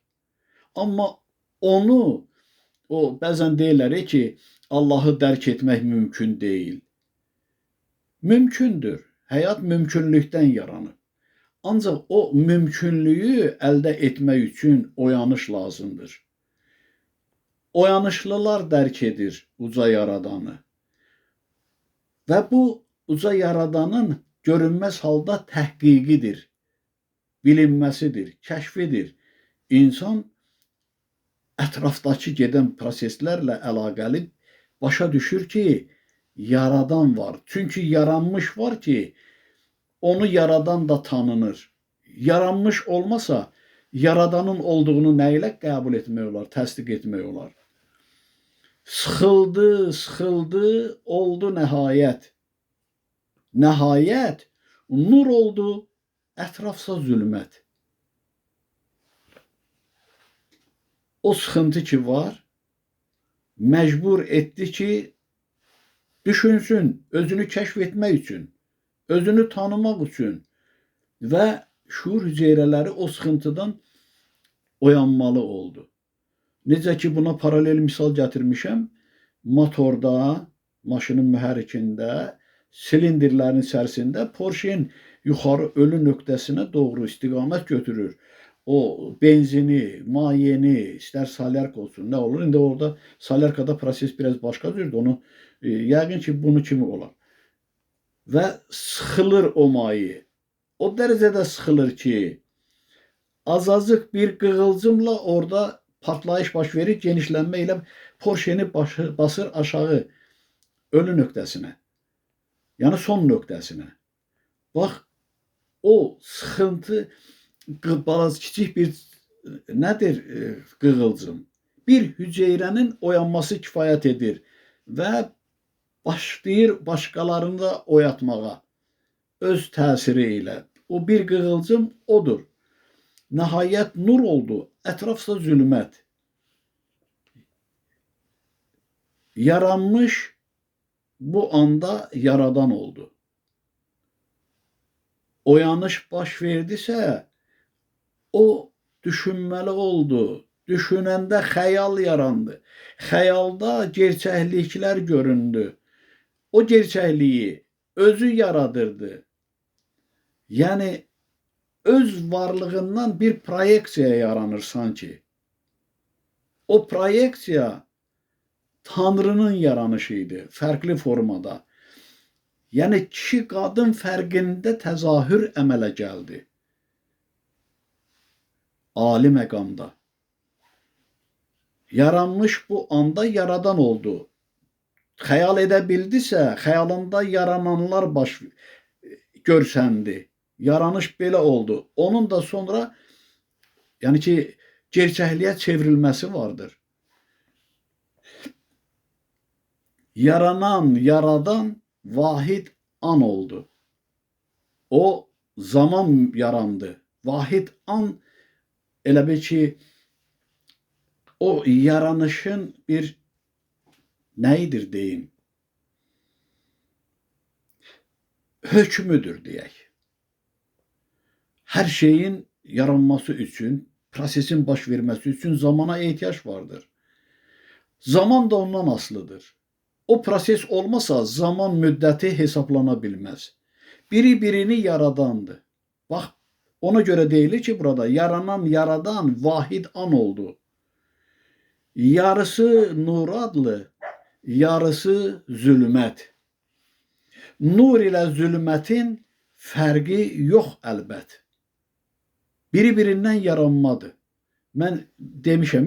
Amma onu, bəzən deyirlər ki, Allahı dərk etmək mümkün deyil. Mümkündür. Həyat mümkünlükdən yaranır. Ancaq o mümkünlüyü əldə etmək üçün oyanış lazımdır. Oyanışlılar dərk edir uca yaradanı. Və bu uca yaradanın görünməz halda təhqiqidir, bilinməsidir, kəşfidir. İnsan ətrafdakı gedən proseslərlə əlaqəli başa düşür ki, yaradan var. Çünki yaranmış var ki, onu yaradan da tanınır. Yaranmış olmasa, yaradanın olduğunu nə ilə qəbul etmək olar, təsdiq etmək olar? Sıxıldı, sıxıldı, oldu nəhayət. Nəhayət, nur oldu, ətrafsa zülmət. O sıxıntı ki var, məcbur etdi ki, düşünsün, özünü kəşf etmək üçün, özünü tanımaq üçün və şuur hüceyrələri o sıxıntıdan oyanmalı oldu. Necə ki, buna paralel misal gətirmişəm, motorda, maşının mühərrikində, silindirlərin içərisində Porsche'nin yuxarı ölü nöqtəsinə doğru istiqamət götürür. O benzini, mayeni, istər salyarka olsun, nə olur? İndi orada salyarkada proses biraz başqa cürdür. Onu yəqin ki, bunu kimi olar. Və sıxılır o mayi. O dərəcədə sıxılır ki, azacıq bir qığılcımla orada partlayış baş verir, genişlənmə ilə Porsche'ni basır aşağı ölü nöqtəsinə. Yəni son nöqtəsinə. Bax, o sıxıntı kiçik bir nədir qığılcım? Bir hüceyrənin oyanması kifayət edir və başlayır başqalarını da oyatmağa öz təsiri ilə. O bir qığılcım odur. Nəhayət nur oldu, ətrafsa zülmət. Yaranmış bu anda yaradan oldu. Oyanış baş verdisə, o düşünməli oldu. Düşünəndə xəyal yarandı. Xəyalda gerçəkliklər göründü. O gerçəkliyi özü yaradırdı. Yəni, öz varlığından bir proyeksiya yaranır sanki. O proyeksiya Tanrının yaranışıydı, fərqli formada. Yəni, kişi-qadın fərqində təzahür əmələ gəldi. Ali məqamda. Yaranmış bu anda yaradan oldu. Xəyal edə bildisə, xəyalında yarananlar görsəndi. Yaranış belə oldu. Onun da sonra, yəni ki, gerçəkliyə çevrilməsi vardır. Yaranan, yaradan vahid an oldu. O zaman yarandı. Vahid an elə bil ki, o yaranışın bir nəyidir deyim? Hökmüdür deyək. Hər şeyin yaranması üçün, prosesin baş verməsi üçün zamana ehtiyac vardır. Zaman da ondan asılıdır. O proses olmasa zaman müddəti hesablana bilməz. Biri birini yaradandır. Bax, ona görə deyilir ki, burada yaranan, yaradan vahid an oldu. Yarısı nur adlı, yarısı zülmət. Nur ilə zülmətin fərqi yox əlbət. Biri-birindən yaranmadır. Mən demişəm,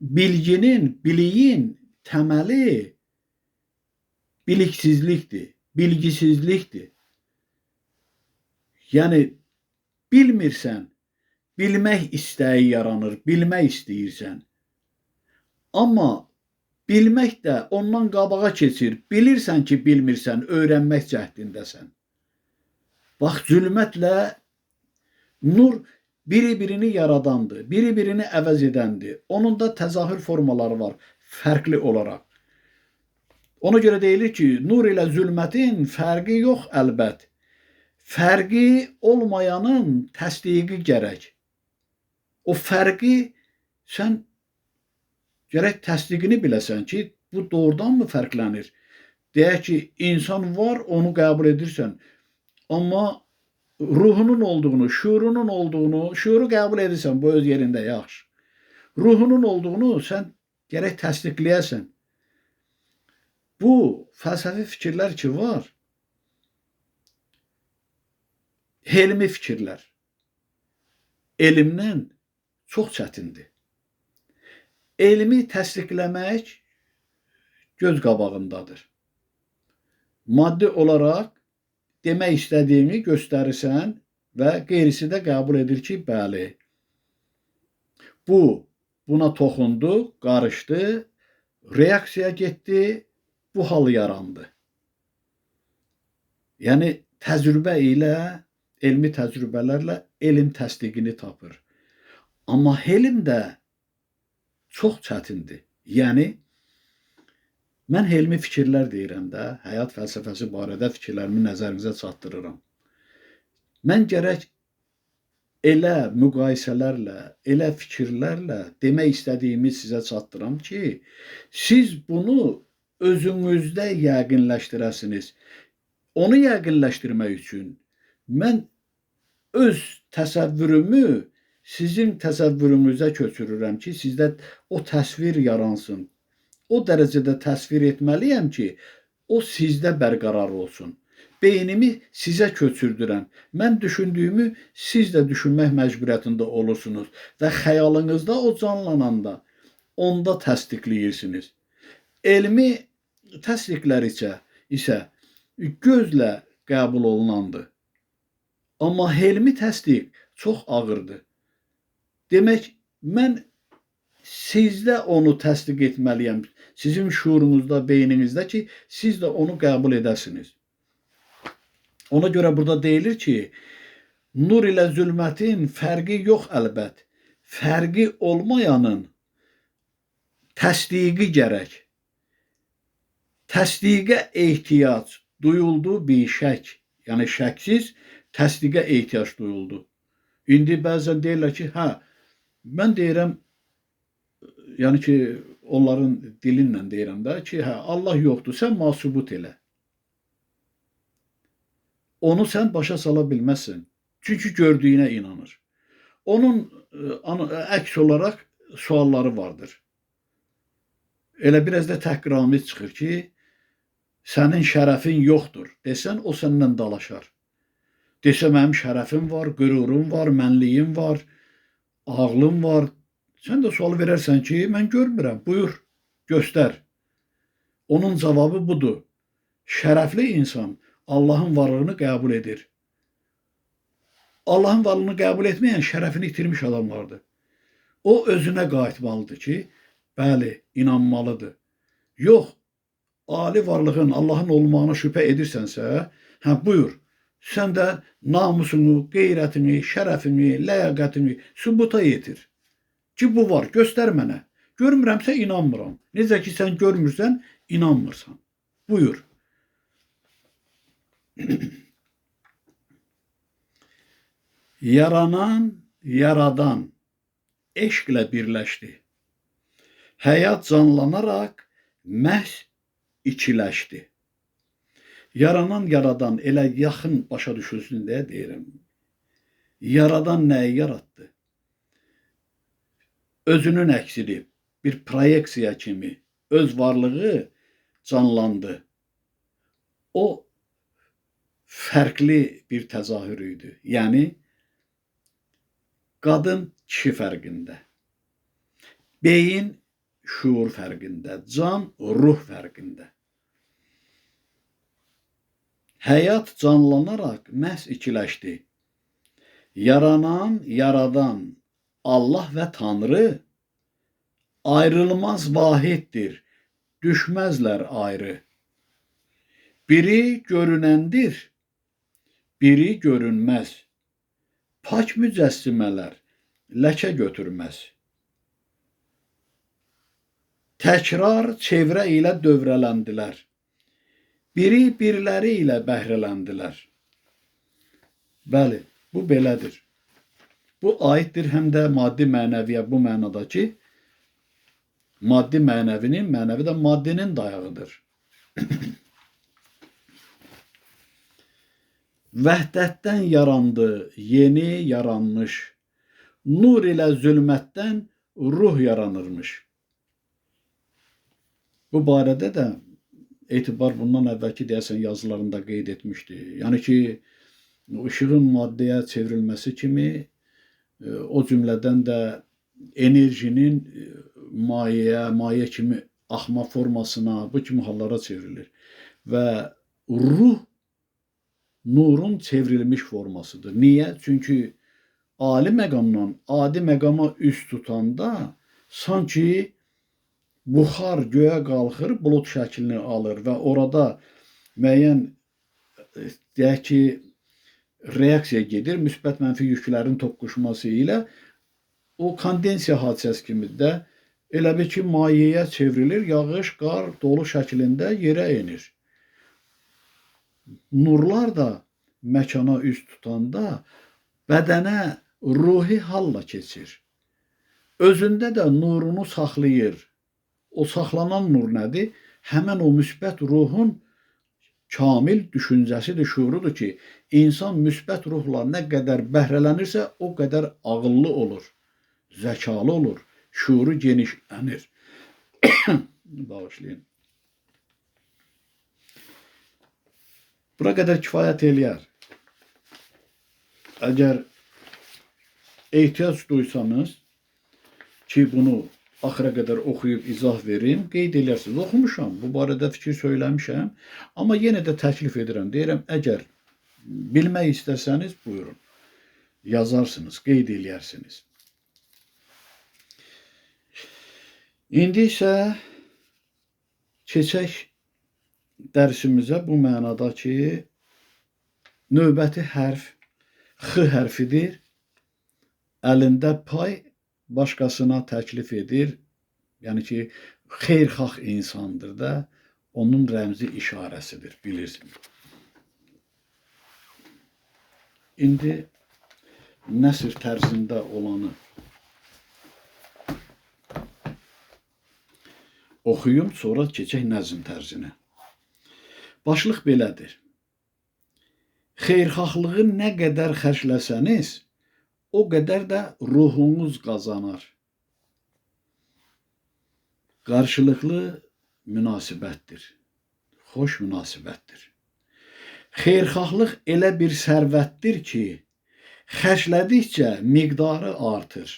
bilginin, biliyin təməli biliksizlikdir, bilgisizlikdir. Yəni, bilmirsən, bilmək istəyi yaranır, bilmək istəyirsən. Amma Bilmək də ondan qabağa keçir. Bilirsən ki, bilmirsən, öyrənmək cəhdindəsən. Bax, zülmətlə nur biri-birini yaradandır, biri-birini əvəz edəndir. Onun da təzahür formaları var, fərqli olaraq. Ona görə deyilir ki, nur ilə zülmətin fərqi yox əlbət. Fərqi olmayanın təsdiqi gərək. O fərqi sən gərək təsdiqini biləsən ki, bu doğrudanmı fərqlənir? Deyək ki, insan var, onu qəbul edirsən. Amma ruhunun olduğunu, şuurunun olduğunu, şuuru qəbul edirsən, bu öz yerində yaxşı. Ruhunun olduğunu sən gərək təsdiqləyəsən. Bu fəlsəfi fikirlər ki var, elmi fikirlər, elmdən çox çətindir. Elmi təsdiqləmək göz qabağındadır. Maddi olaraq demək istədiyini göstərirsən və qeyrisi də qəbul edir ki, bəli, buna toxundu, qarışdı, reaksiya getdi, bu hal yarandı. Yəni, təcrübə ilə, elmi təcrübələrlə elm təsdiqini tapır. Amma elm də çox çətindir. Yəni, mən elmi fikirlər deyirəm də, həyat fəlsəfəsi barədə fikirlərimi nəzərinizə çatdırıram. Mən gərək elə müqayisələrlə, elə fikirlərlə demək istədiyimi sizə çatdıram ki, siz bunu özünüzdə yəqinləşdirəsiniz. Onu yəqinləşdirmək üçün mən öz təsəvvürümü sizin təsəvvürünüzə köçürürəm ki, sizdə o təsvir yaransın. O dərəcədə təsvir etməliyəm ki, o sizdə bərqərar olsun. Beynimi sizə köçürdürəm. Mən düşündüyümü siz də düşünmək məcburiyyətində olursunuz və xəyalınızda o canlananda onda təsdiqləyirsiniz. Elmi təsdiqlər isə gözlə qəbul olunandır. Amma elmi təsdiq çox ağırdır. Demək, mən sizdə onu təsdiq etməliyəm, sizin şuurunuzda, beyninizdə ki, siz də onu qəbul edəsiniz. Ona görə burada deyilir ki, nur ilə zülmətin fərqi yox əlbət. Fərqi olmayanın təsdiqi gərək. Təsdiqə ehtiyac duyuldu bir şək. Yəni, şəksiz təsdiqə ehtiyac duyuldu. İndi bəzən deyirlər ki, mən deyirəm, yəni ki, onların dilinlə deyirəm də ki, Allah yoxdur, sən masubut elə. Onu sən başa sala bilməzsən. Çünki gördüyünə inanır. Onun əks olaraq sualları vardır. Elə biraz da təhqiramiz çıxır ki, sənin şərəfin yoxdur desən, o səndən dalaşar. Desə, mənim şərəfim var, qürurum var, mənliyim var, ağlım var. Sən də sual verərsən ki, mən görmürəm, buyur, göstər. Onun cavabı budur. Şərəfli insan Allahın varlığını qəbul edir. Allahın varlığını qəbul etməyən şərəfini itirmiş adamlardır. O özünə qayıtmalıdır ki, bəli, inanmalıdır. Yox, ali varlığın, Allahın olmağına şübhə edirsənsə, buyur, sən də namusunu, qeyrətini, şərəfini, ləyaqətini sübuta yetir. Ki, bu var, göstər mənə. Görmürəmsə, inanmıram. Necə ki, sən görmürsən, inanmırsan. Buyur. Yaradan eşqlə birləşdi. Həyat canlanaraq məhz ikiləşdi. Yaradan elə yaxın başa düşülsün deyə deyirəm. Yaradan nəyi yaratdı? Özünün əksini, bir proyeksiya kimi öz varlığı canlandı. O fərqli bir təzahür idi. Yəni, qadın kişi fərqində, beyin şuur fərqində, can ruh fərqində. Həyat canlanaraq məhz ikiləşdi. Yaradan Allah və Tanrı ayrılmaz vahiddir. düşməzlər ayrı. Biri görünəndir, biri görünməz. Pak mücəssimələr ləkə götürməz. Təkrar çevrə ilə dövrələndilər. Biri birləri ilə bəhrələndilər. Bəli, bu belədir. Bu aiddir həm də maddi mənəviyə bu mənada ki, maddi mənəvinin, mənəvi də maddinin dayağıdır. Vəhdətdən yarandı, yeni yaranmış. Nur ilə zülmətdən ruh yaranırmış. Bu barədə də Etibar bundan əvvəlki deyəsən yazılarında qeyd etmişdi. Yəni ki, ışığın maddəyə çevrilməsi kimi, o cümlədən də enerjinin maye kimi axma formasına, bu kimi hallara çevrilir. Və ruh nurun çevrilmiş formasıdır. Niyə? Çünki ali məqamdan adi məqama üst tutanda sanki buxar göyə qalxır, bulut şəklini alır və orada müəyyən deyək ki, reaksiya gedir, müsbət mənfi yüklərin toqquşması ilə o kondensiya hadisəsi kimi də elə bil ki, mayeyə çevrilir, yağış, qar, dolu şəklində yerə enir. Nurlar da məkana üst tutanda bədənə ruhi halla keçir. Özündə də nurunu saxlayır. O saxlanan nur nədir? Həmən o müsbət ruhun kamil düşüncəsidir, şuurudur ki, insan müsbət ruhla nə qədər bəhrələnirsə, o qədər ağıllı olur, zəkalı olur, şuuru genişlənir. Bağışlayın. Bura qədər kifayət eləyər. Əgər ehtiyac duysanız ki, bunu axıra qədər oxuyub izah verim, qeyd elərsiniz. Oxumuşam, bu barədə fikir söyləmişəm. Amma yenə də təklif edirəm. Deyirəm, əgər bilmək istəsəniz, buyurun. Yazarsınız, qeyd eləyərsiniz. İndi isə keçək dərsimizə bu mənada ki, növbəti hərf X hərfidir. Əlində pay başqasına təklif edir. Yəni ki, xeyirxah insandır da, onun rəmzi işarəsidir, bilirsiniz. İndi nəsr tərzində olanı oxuyum, sonra keçək nəzm tərzinə. Başlıq belədir. Xeyirxahlığı nə qədər xərcləsəniz, o qədər də ruhunuz qazanar. Qarşılıqlı münasibətdir. Xoş münasibətdir. Xeyirxahlıq elə bir sərvətdir ki, xərclədikcə miqdarı artır.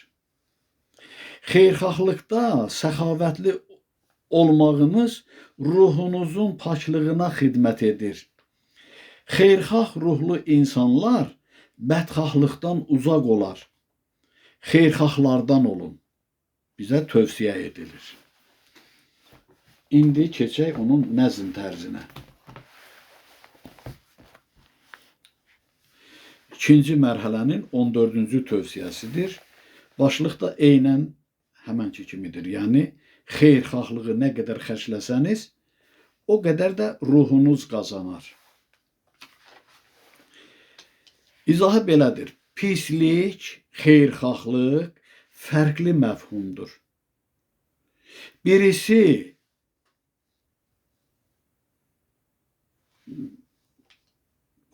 Xeyirxahlıqda səxavətli olmağınız ruhunuzun paklığına xidmət edir. Xeyirxah ruhlu insanlar bədxahlıqdan uzaq olar. Xeyirxahlardan olun. Bizə tövsiyə edilir. İndi keçək onun nəzm tərzinə. İkinci mərhələnin 14-cü tövsiyəsidir. Başlıq da eynən həmənki kimidir. Yəni, xeyirxahlığı nə qədər xərcləsəniz, o qədər də ruhunuz qazanar. İzahı belədir. Pislik, xeyirxahlıq fərqli məfhumdur. Birisi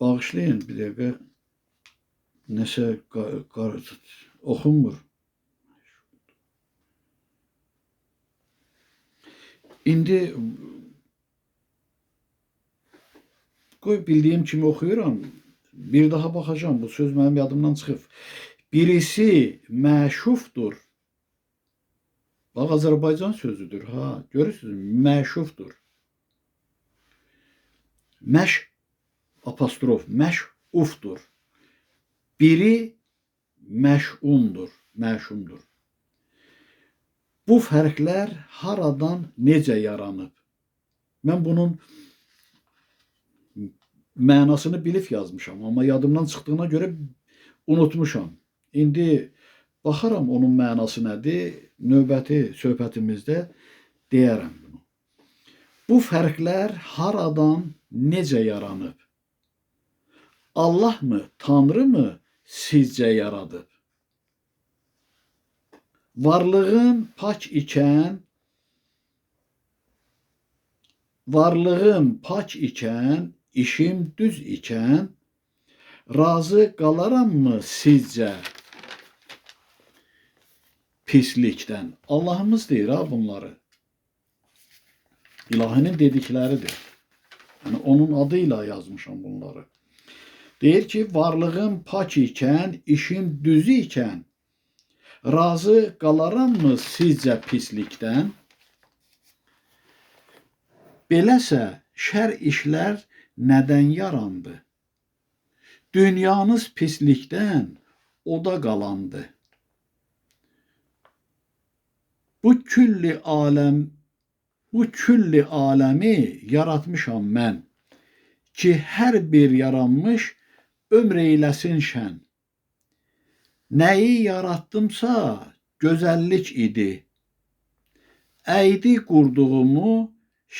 bağışlayın bir dəqiqə, nəsə oxunmur. İndi qoy bildiyim kimi oxuyuram. Bir daha baxacağım. Bu söz mənim yadımdan çıxıb. Birisi məşufdur. Bax, Azərbaycan sözüdür. Ha, görürsünüz, məşufdur. Məş apostrof, məşufdur. Biri məşundur, məşumdur. Bu fərqlər haradan necə yaranıb? Mən bunun mənasını bilib yazmışam, amma yadımdan çıxdığına görə unutmuşam. İndi baxaram onun mənası nədir, növbəti söhbətimizdə deyərəm bunu. Bu fərqlər haradan, necə yaranıb? Allah mı, Tanrı mı sizcə yaradıb? Varlığım pak ikən, işim düz ikən, razı qalaramı sizcə pislikdən? Allahımız deyir ha bunları. İlahinin dedikləridir. Yəni onun adıyla yazmışam bunları. Deyir ki, varlığım pak ikən, işim düz ikən, razı qalaramı sizcə pislikdən? Beləsə, şər işlər nədən yarandı? Dünyanız pislikdən oda qalandı. Bu külli aləmi yaratmışam mən, ki, hər bir yaranmış ömr eyləsin şən. Nəyi yarattımsa gözəllik idi. Əydi qurduğumu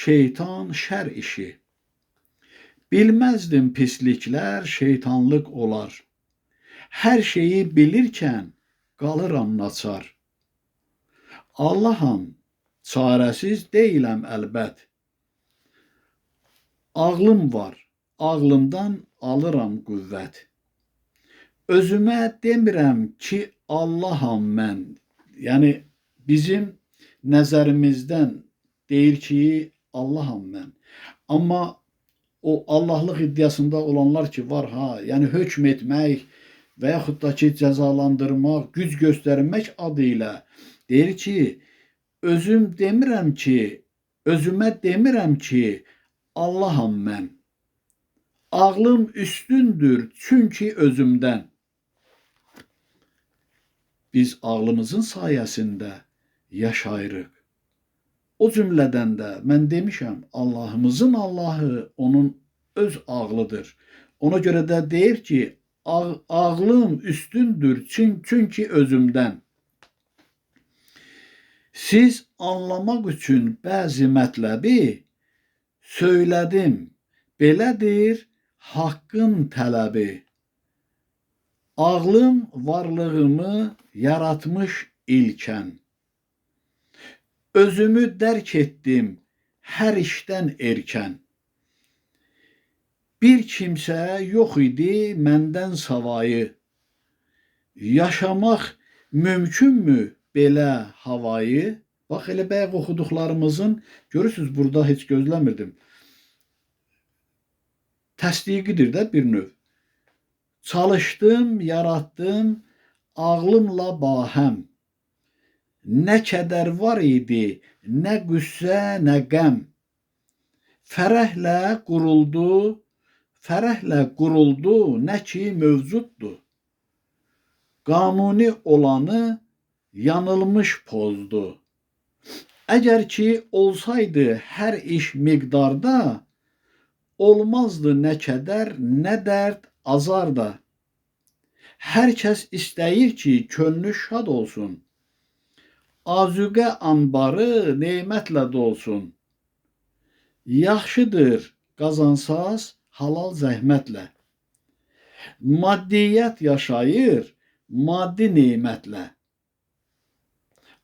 şeytan şər işi. Bilməzdim pisliklər şeytanlıq olar. Hər şeyi bilirkən qalıram naçar. Allaham, çarəsiz deyiləm əlbət. Ağlım var, ağlımdan alıram qüvvət. Özümə demirəm ki, Allaham mən. Yəni bizim nəzərimizdən deyir ki, Allaham mən. Amma o Allahlıq iddiasında olanlar ki, var ha, yəni hökm etmək və yaxud da ki, cəzalandırmaq, güc göstərmək adı ilə deyir ki, özümə demirəm ki, Allaham mən. Ağlım üstündür çünki özümdən. Biz ağlımızın sayəsində yaşayırıq. O cümlədən də mən demişəm, Allahımızın Allahı onun öz ağlıdır. Ona görə də deyir ki, ağlım üstündür çünki özümdən. Siz anlamaq üçün bəzi mətləbi söylədim, belədir haqqın tələbi. Ağlım varlığımı yaratmış ilkən. Özümü dərk etdim hər işdən erkən. Bir kimsə yox idi məndən savayı. Yaşamaq mümkünmü belə havayı? Bax, elə bayaq oxuduqlarımızın, görürsünüz, burada heç gözləmirdim. Təsdiqidir də bir növ. Çalışdım, yaratdım, ağlımla bahəm. Nə kədər var idi, nə qüssə, nə qəm. Fərəhlə quruldu, nə ki mövcuddur. Qanuni olanı yanılmış pozdu. Əgər ki olsaydı hər iş miqdarda, olmazdı nə kədər, nə dərd, azar da. Hər kəs istəyir ki, könlü şad olsun. Azüqə anbarı nemətlə dolsun. Yaxşıdır qazansaz halal zəhmətlə. Maddiyyət yaşayır maddi nemətlə.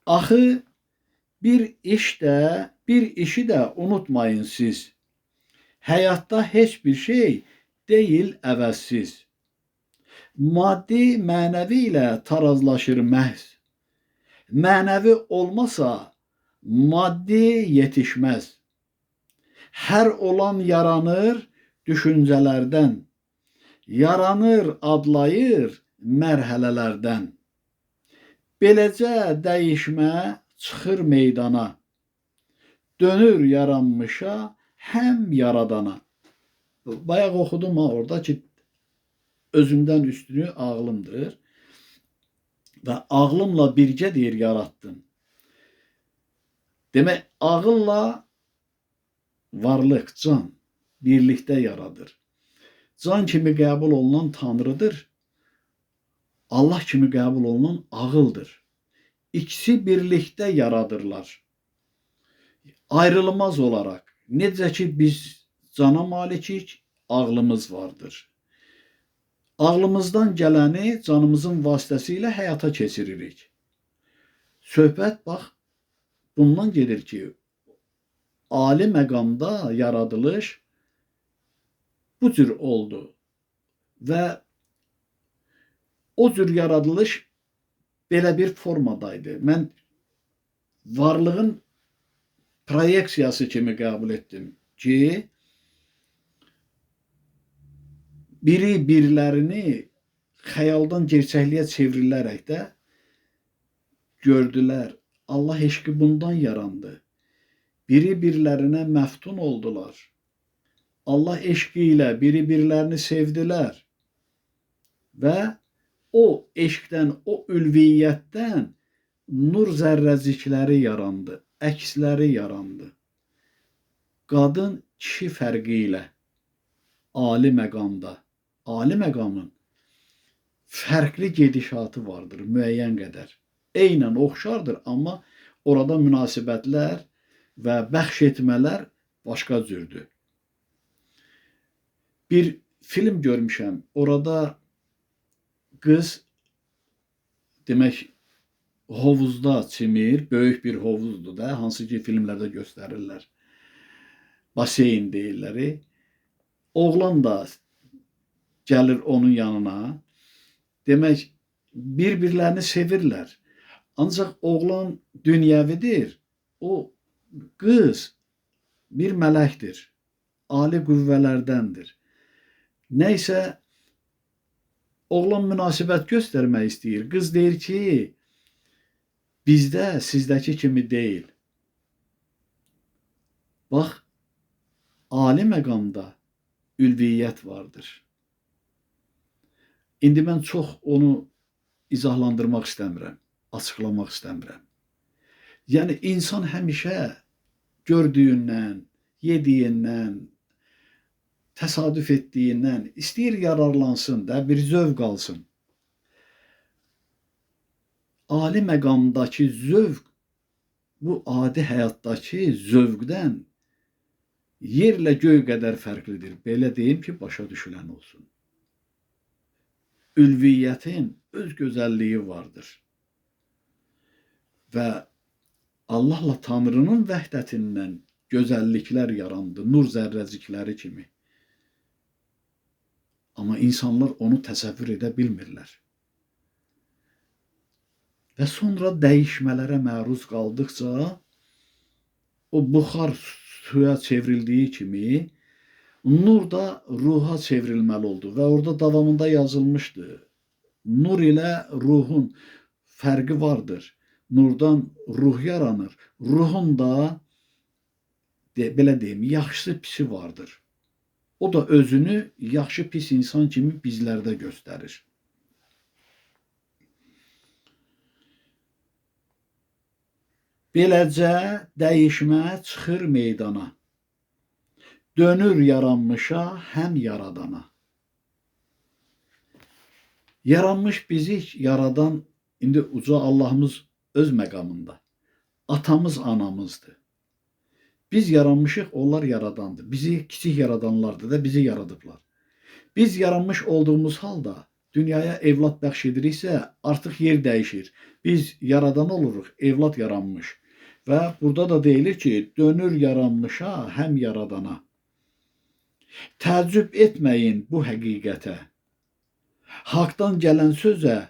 Axı bir işi də unutmayın siz. Həyatda heç bir şey deyil əvəzsiz. Maddi mənəvi ilə tarazlaşır məhz. Mənəvi olmasa maddi yetişməz. Hər olan yaranır düşüncələrdən. Yaranır, adlayır mərhələlərdən. Beləcə dəyişmə çıxır meydana. Dönür yaranmışa həm yaradana. Bayaq oxudum ha orada ki, özümdən üstünü ağlımdır. Və ağlımla birgə deyir yaratdım. Demək, ağılla varlıq, can birlikdə yaradır. Can kimi qəbul olunan Tanrıdır. Allah kimi qəbul olunan ağıldır. İkisi birlikdə yaradırlar. Ayrılmaz olaraq. Necə ki biz cana malikik, ağlımız vardır. Ağlımızdan gələni canımızın vasitəsilə həyata keçiririk. Söhbət bax bundan gedir ki, ali məqamda yaradılış bu cür oldu və o cür yaradılış belə bir formadaydı. Mən varlığın proyeksiyası kimi qəbul etdim ki, biri birilərini xəyaldan gerçəkliyə çevrilərək də gördülər. Allah eşqi bundan yarandı. Biri birilərinə məftun oldular. Allah eşqi ilə biri birilərini sevdilər və o eşqdən, o ülviyyətdən nur zərrəcikləri yarandı, əksləri yarandı. Qadın kişi fərqi ilə ali məqamda, ali məqamın fərqli gedişatı vardır müəyyən qədər. Eynən oxşardır, amma orada münasibətlər və bəxş etmələr başqa cürdür. Bir film görmüşəm, orada qız demək hovuzda çimir, böyük bir hovuzdur da, hansı ki filmlərdə göstərirlər. Baseyn deyirlər. Oğlan da gəlir onun yanına. Demək, bir-birlərini sevirlər. Ancaq oğlan dünyəvidir. O qız bir mələkdir. Ali qüvvələrdəndir. Nəysə, oğlan münasibət göstərmək istəyir. Qız deyir ki, bizdə sizdəki kimi deyil. Bax, ali məqamda ülviyyət vardır. İndi mən çox onu izahlandırmaq istəmirəm, açıqlamaq istəmirəm. Yəni, insan həmişə gördüyündən, yediyindən, təsadüf etdiyindən istəyir yararlansın da, bir zövq alsın. Ali məqamdakı zövq bu adi həyatdakı zövqdən yerlə göy qədər fərqlidir. Belə deyim ki, başa düşülən olsun. Ülviyyətin öz gözəlliyi vardır. Və Allahla Tanrının vəhdətindən gözəlliklər yarandı, nur zərrəcikləri kimi. Amma insanlar onu təsəvvür edə bilmirlər. Və sonra dəyişmələrə məruz qaldıqca o buxar suya çevrildiyi kimi nur da ruha çevrilməli oldu və orada davamında yazılmışdı. Nur ilə ruhun fərqi vardır. Nurdan ruh yaranır. Ruhun da belə deyim, yaxşısı pisi vardır. O da özünü yaxşı pis insan kimi bizlərdə göstərir. Beləcə dəyişmə çıxır meydana. Dönür yaranmışa, həm yaradana. Yaranmış bizi yaradan, indi uca Allahımız öz məqamında. Atamız, anamızdır. Biz yaranmışıq, onlar yaradandır. Bizi kiçik yaradanlardır da bizi yaradıblar. Biz yaranmış olduğumuz halda dünyaya evlad bəxş ediriksə, artıq yer dəyişir. Biz yaradan oluruq, evlad yaranmış. Və burada da deyilir ki, dönür yaranmışa, həm yaradana. Təəccüb etməyin bu həqiqətə. Haqdan gələn sözə,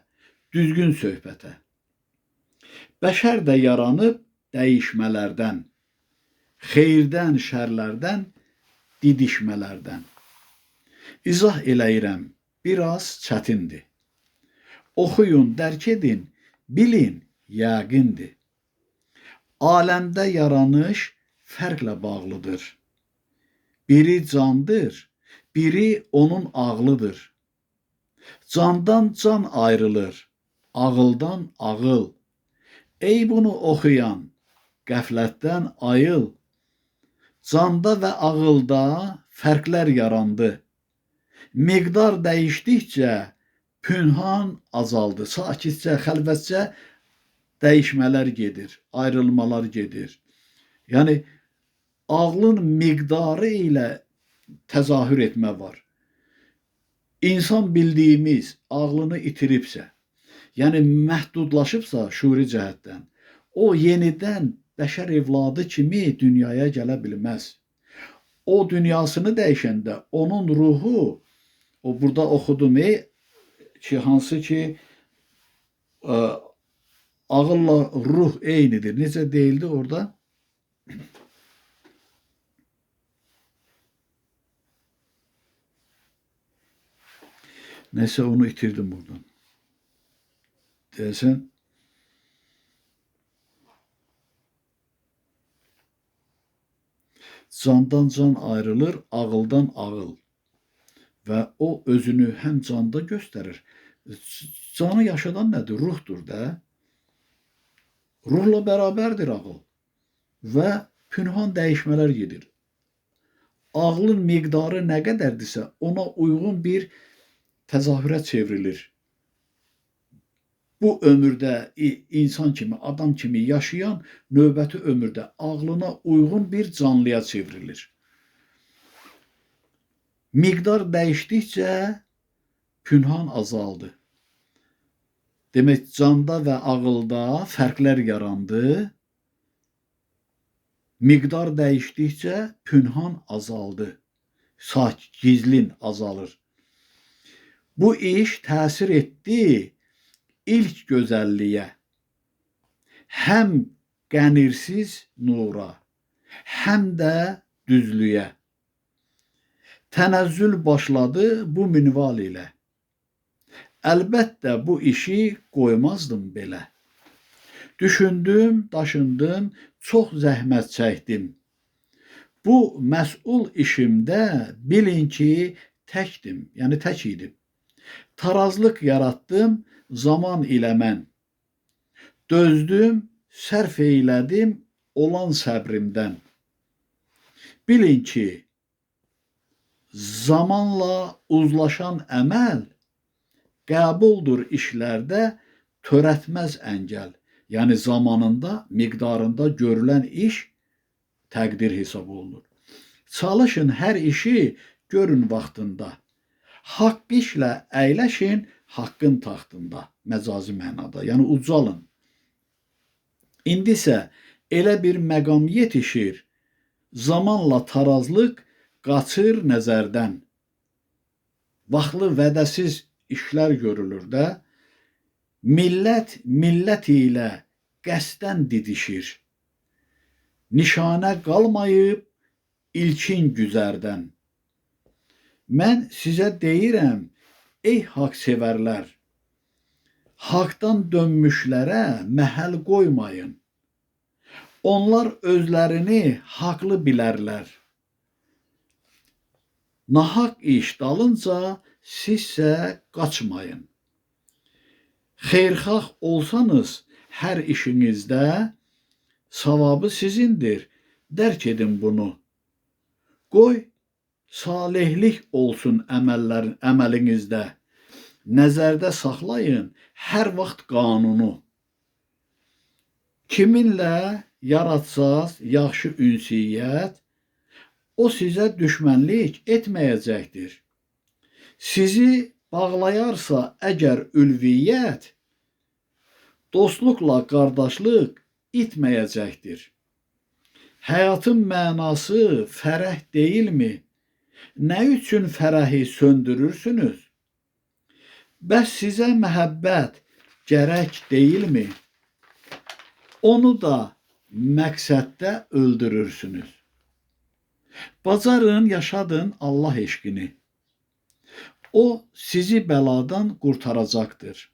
düzgün söhbətə. Bəşər də yaranıb dəyişmələrdən, xeyirdən, şərlərdən, didişmələrdən. İzah eləyirəm, biraz çətindir. Oxuyun, dərk edin, bilin, yəqindir. Aləmdə yaranış fərqlə bağlıdır. Biri candır, biri onun ağlıdır. Candan can ayrılır, ağıldan ağıl. Ey bunu oxuyan, qəflətdən ayıl. Canda və ağılda fərqlər yarandı. Miqdar dəyişdikcə pünhan azaldı. Sakitcə, xəlvətcə dəyişmələr gedir, ayrılmalar gedir. Yəni ağlın miqdarı ilə təzahür etmə var. İnsan bildiyimiz ağlını itiribsə, yəni məhdudlaşıbsa şuuri cəhətdən, o yenidən bəşər evladı kimi dünyaya gələ bilməz. O dünyasını dəyişəndə onun ruhu, o burada oxudum ki, hansı ki ağılla ruh eynidir. Necə deyildi orada? Neyse onu itirdim buradan. Deyəsən candan can ayrılır, ağıldan ağıl. Və o özünü həm canda göstərir. Canı yaşadan nədir? Ruhdur da. Ruhla bərabərdir ağıl. Və pünhan dəyişmələr gedir. Ağlın miqdarı nə qədərdirsə, ona uyğun bir təzahürə çevrilir. Bu ömürdə insan kimi, adam kimi yaşayan növbəti ömürdə ağlına uyğun bir canlıya çevrilir. Miqdar dəyişdikcə pünhan azaldı. Demək, canda və ağılda fərqlər yarandı. Miqdar dəyişdikcə pünhan azaldı. Gizlin azalır. Bu iş təsir etdi ilk gözəlliyə, həm qənirsiz nura, həm də düzlüyə. Tənəzzül başladı bu minval ilə. Əlbəttə bu işi qoymazdım belə. Düşündüm, daşındım, çox zəhmət çəkdim. Bu məsul işimdə bilin ki, təkdim, yəni tək idim. Tarazlıq yaratdım zaman ilə mən. Dözdüm, sərf eylədim olan səbrimdən. Bilin ki, zamanla uzlaşan əməl qəbuldur işlərdə törətməz əngəl. Yəni zamanında, miqdarında görülən iş təqdir hesab olunur. Çalışın hər işi görün vaxtında. Haqq işlə əyləşin haqqın taxtında, məcazi mənada, yəni ucalın. İndi isə elə bir məqam yetişir, zamanla tarazlıq qaçır nəzərdən. Vaxtlı vədəsiz işlər görülür də, millət ilə qəsdən didişir. Nişanə qalmayıb ilkin güzərdən. Mən sizə deyirəm, ey haqq sevərlər, haqdan dönmüşlərə məhəl qoymayın. Onlar özlərini haqlı bilərlər. Nahaq iş dalınca sizsə qaçmayın. Xeyirxah olsanız hər işinizdə, savabı sizindir, dərk edin bunu. Qoy salihlik olsun əməlinizdə, nəzərdə saxlayın hər vaxt qanunu. Kiminlə yaratsaz yaxşı ünsiyyət, o sizə düşmənlik etməyəcəkdir. Sizi bağlayarsa əgər ülviyyət, dostluqla qardaşlıq itməyəcəkdir. Həyatın mənası fərəh deyilmi? Nə üçün fərəhi söndürürsünüz? Bəs sizə məhəbbət gərək deyilmi? Onu da məqsəddə öldürürsünüz. Bacarın, yaşadın Allah eşqini. O sizi bəladan qurtaracaqdır.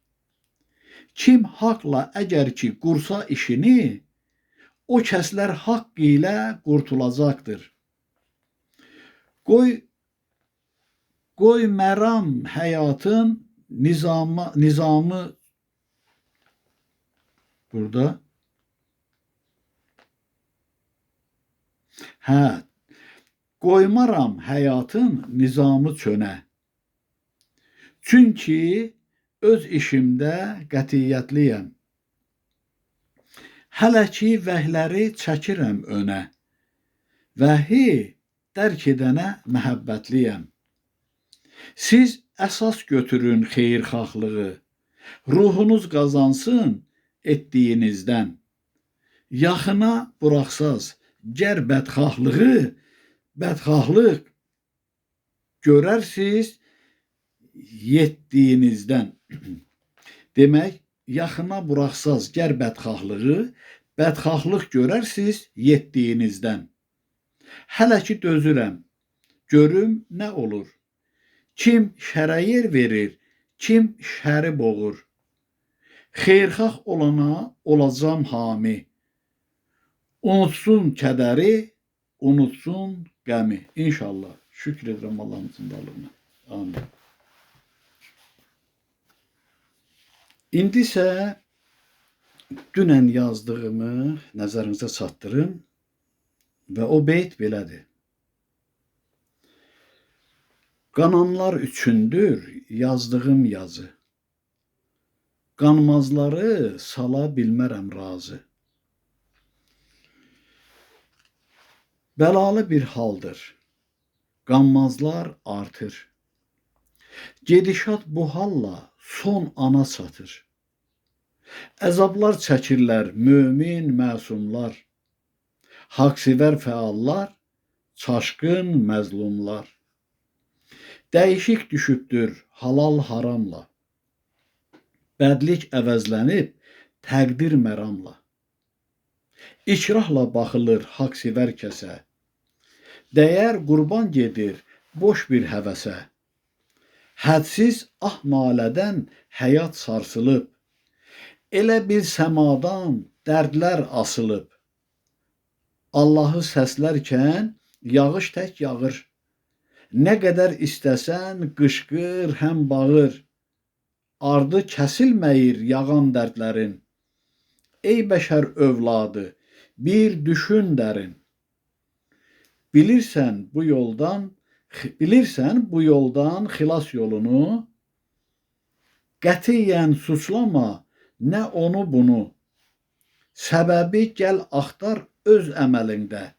Kim haqla əgər ki qursa işini, o kəslər haqq ilə qurtulacaqdır. Qoy məram həyatın nizamı burada. Qoymaram həyatın nizamı çönə. Çünki öz işimdə qətiyyətliyəm. Hələ ki vəhləri çəkirəm önə. Vəhi dərk edənə məhəbbətliyəm. Siz əsas götürün xeyirxahlığı. Ruhunuz qazansın etdiyinizdən. Yaxına buraxsaz gər bədxahlıq görərsiz yetdiyinizdən. Demək, yaxına buraxsaz gər bədxahlıq görərsiz yetdiyinizdən. Hələ ki dözürəm, görüm nə olur. Kim şərə yer verir, kim şəri boğur. Xeyirxah olana olacam hami. Unutsun kədəri, unutsun qəmi. İnşallah. Şükür edirəm Allah'ın varlığına. Amin. İndi isə dünən yazdığımı nəzərinizə çatdırım və o beyt belədir. Qananlar üçündür yazdığım yazı. Qanmazları sala bilmərəm razı. Bəlalı bir haldır. Qanmazlar artır. Gedişat bu halla son ana çatır. Əzablar çəkirlər mömin məsumlar. Haqsevər fəallar, çaşqın məzlumlar. Dəyişik düşübdür halal haramla. Bədlik əvəzlənib təqdir məramla. İkrahla baxılır haqsevər kəsə. Dəyər qurban gedir boş bir həvəsə. Hədsiz ah nalədən həyat sarsılıb. Elə bir səmadan dərdlər asılıb. Allahı səslərkən yağış tək yağır. Nə qədər istəsən qışqır həm bağır. Ardı kəsilməyir yağan dərdlərin. Ey bəşər övladı, bir düşün dərin. Bilirsən bu yoldan xilas yolunu. Qətiyyən suçlama nə onu bunu. Səbəbi gəl axtar öz əməlində.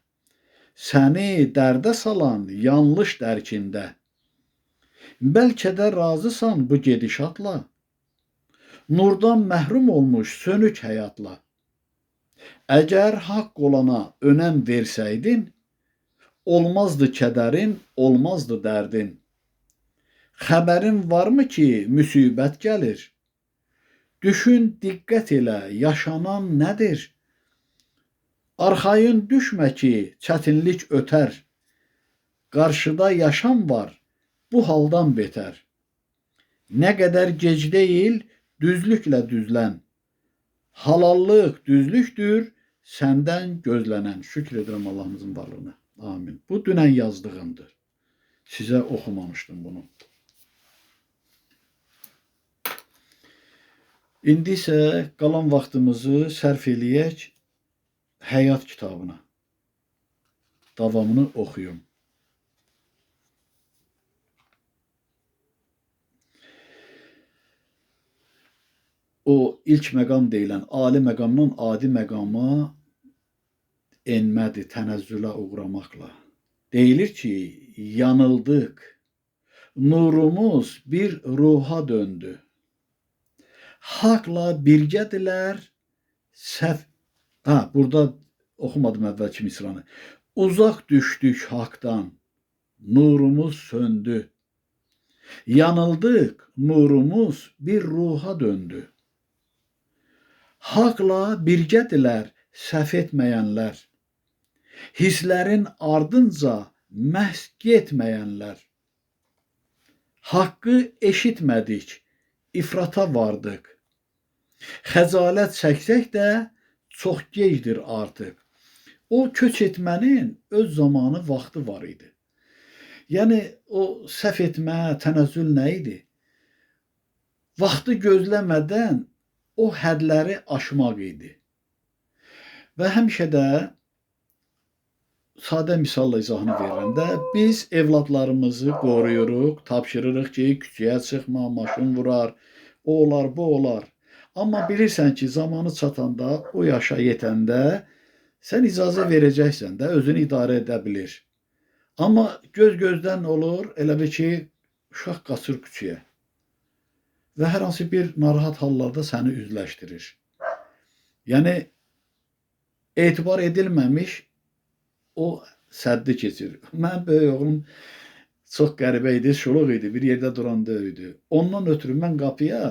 Səni dərdə salan yanlış dərkində. Bəlkə də razısan bu gedişatla. Nurdan məhrum olmuş sönük həyatla. Əgər haqq olana önəm versəydin, olmazdı kədərin, olmazdı dərdin. Xəbərin varmı ki, müsibət gəlir? Düşün, diqqət elə, yaşanan nədir? Arxayın düşmə ki, çətinlik ötər. Qarşıda yaşam var, bu haldan betər. Nə qədər gec deyil, düzlüklə düzlən. Halallıq düzlükdür, səndən gözlənən. Şükür edirəm Allah'ımızın varlığına. Amin. Bu dünən yazdığımdır. Sizə oxumamışdım bunu. İndi isə qalan vaxtımızı sərf eləyək Həyat kitabına. Davamını oxuyum. O ilk məqam deyilən ali məqamdan adi məqama enmədi tənəzzülə uğramaqla. Deyilir ki, yanıldıq. Nurumuz bir ruha döndü. Haqla birgədirlər, burada oxumadım əvvəlki misranı. Uzaq düşdük haqdan, nurumuz söndü. Yanıldıq, nurumuz bir ruha döndü. Haqla birgədirlər, səhv etməyənlər. Hisslərin ardınca məhz getməyənlər. Haqqı eşitmədik, ifrata vardıq. Xəcalət çəksək də çox gecdir artıq. O köç etmənin öz zamanı vaxtı var idi. Yəni o səhv etmə, tənəzzül nə idi? Vaxtı gözləmədən o hədləri aşmaq idi. Və həmişə də sadə misalla izahını verirəm də, biz evladlarımızı qoruyuruq, tapşırırıq ki, küçəyə çıxma, maşın vurar, o olar, bu olar. Amma bilirsən ki, zamanı çatanda, o yaşa yetəndə sən icazə verəcəksən də, özünü idarə edə bilir. Amma göz-gözdən olur, elə bil ki, uşaq qaçır küçəyə və hər hansı bir narahat hallarda səni üzləşdirir. Yəni, etibar edilməmiş o səddi keçir. Mənim böyük oğlum çox qəribə idi, şuluq idi, bir yerdə duranda idi. Ondan ötürü mən qapıya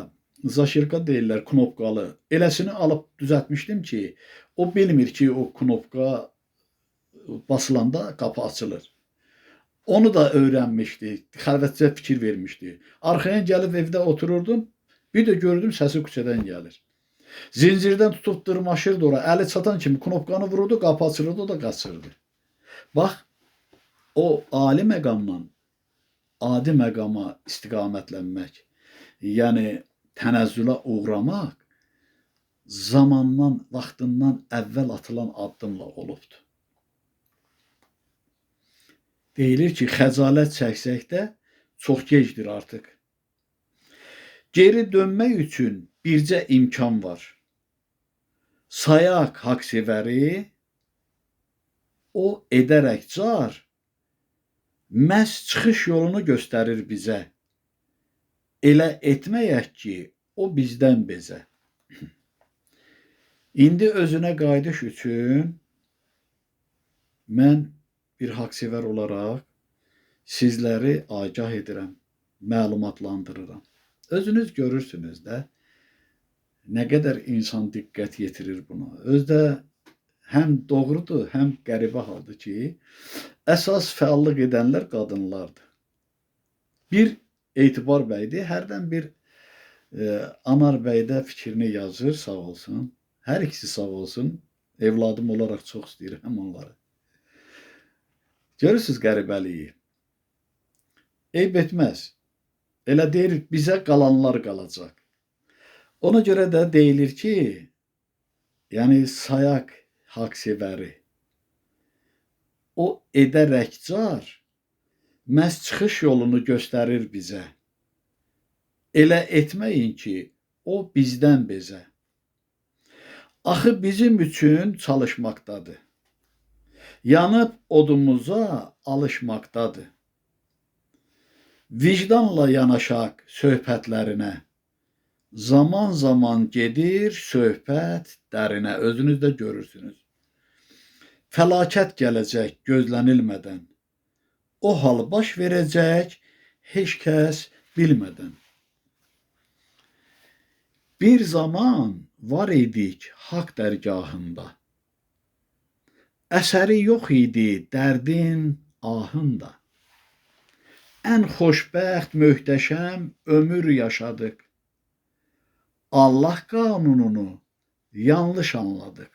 zaşirka deyirlər, knopkalı. Eləsini alıb düzəltmişdim ki, o bilmir ki, o knopka basılanda qapı açılır. Onu da öyrənmişdi, xəlvətcə fikir vermişdi. Arxaya gəlib evdə otururdum, bir də gördüm səsi küçədən gəlir. Zincirdən tutub dırmaşırdı ora, əli çatan kimi knopkanı vururdu, qapı açılırdı, o da qaçırdı. Bax, o ali məqamdan adi məqama istiqamətlənmək, yəni tənəzzülə uğramaq zamandan, vaxtından əvvəl atılan addımla olubdur. Deyilir ki, xəcalət çəksək də çox gecdir artıq. Geri dönmək üçün bircə imkan var. Sayaq haqsevəri, o edərək car, məhz çıxış yolunu göstərir bizə. Elə etməyək ki, o bizdən bezə. İndi özünə qayıdış üçün mən bir haqsevər olaraq sizləri agah edirəm, məlumatlandırıram. Özünüz görürsünüz də, nə qədər insan diqqət yetirir buna. Özdə həm doğrudur, həm qəribə haldır ki, əsas fəallıq edənlər qadınlardır. Bir Etibar bəydir, hərdən bir Anar bəy də fikrini yazır, sağ olsun. Hər ikisi sağ olsun, evladım olaraq çox istəyirəm onları. Görürsünüz qəribəliyi. Eyb etməz. Elə deyir, bizə qalanlar qalacaq. Ona görə də deyilir ki, yəni sayaq haqsevəri, o edərək car, məhz çıxış yolunu göstərir bizə. Elə etməyin ki, o bizdən bezə. Axı bizim üçün çalışmaqdadır. Yanıb odumuza alışmaqdadır. Vicdanla yanaşaq söhbətlərinə. Zaman gedir söhbət dərinə. Özünüz də görürsünüz. Fəlakət gələcək gözlənilmədən. O hal baş verəcək heç kəs bilmədən. Bir zaman var idik haqq dərgahında. Əsəri yox idi dərdin ahında. Ən xoşbəxt, möhtəşəm ömür yaşadıq. Allah qanununu yanlış anladıq.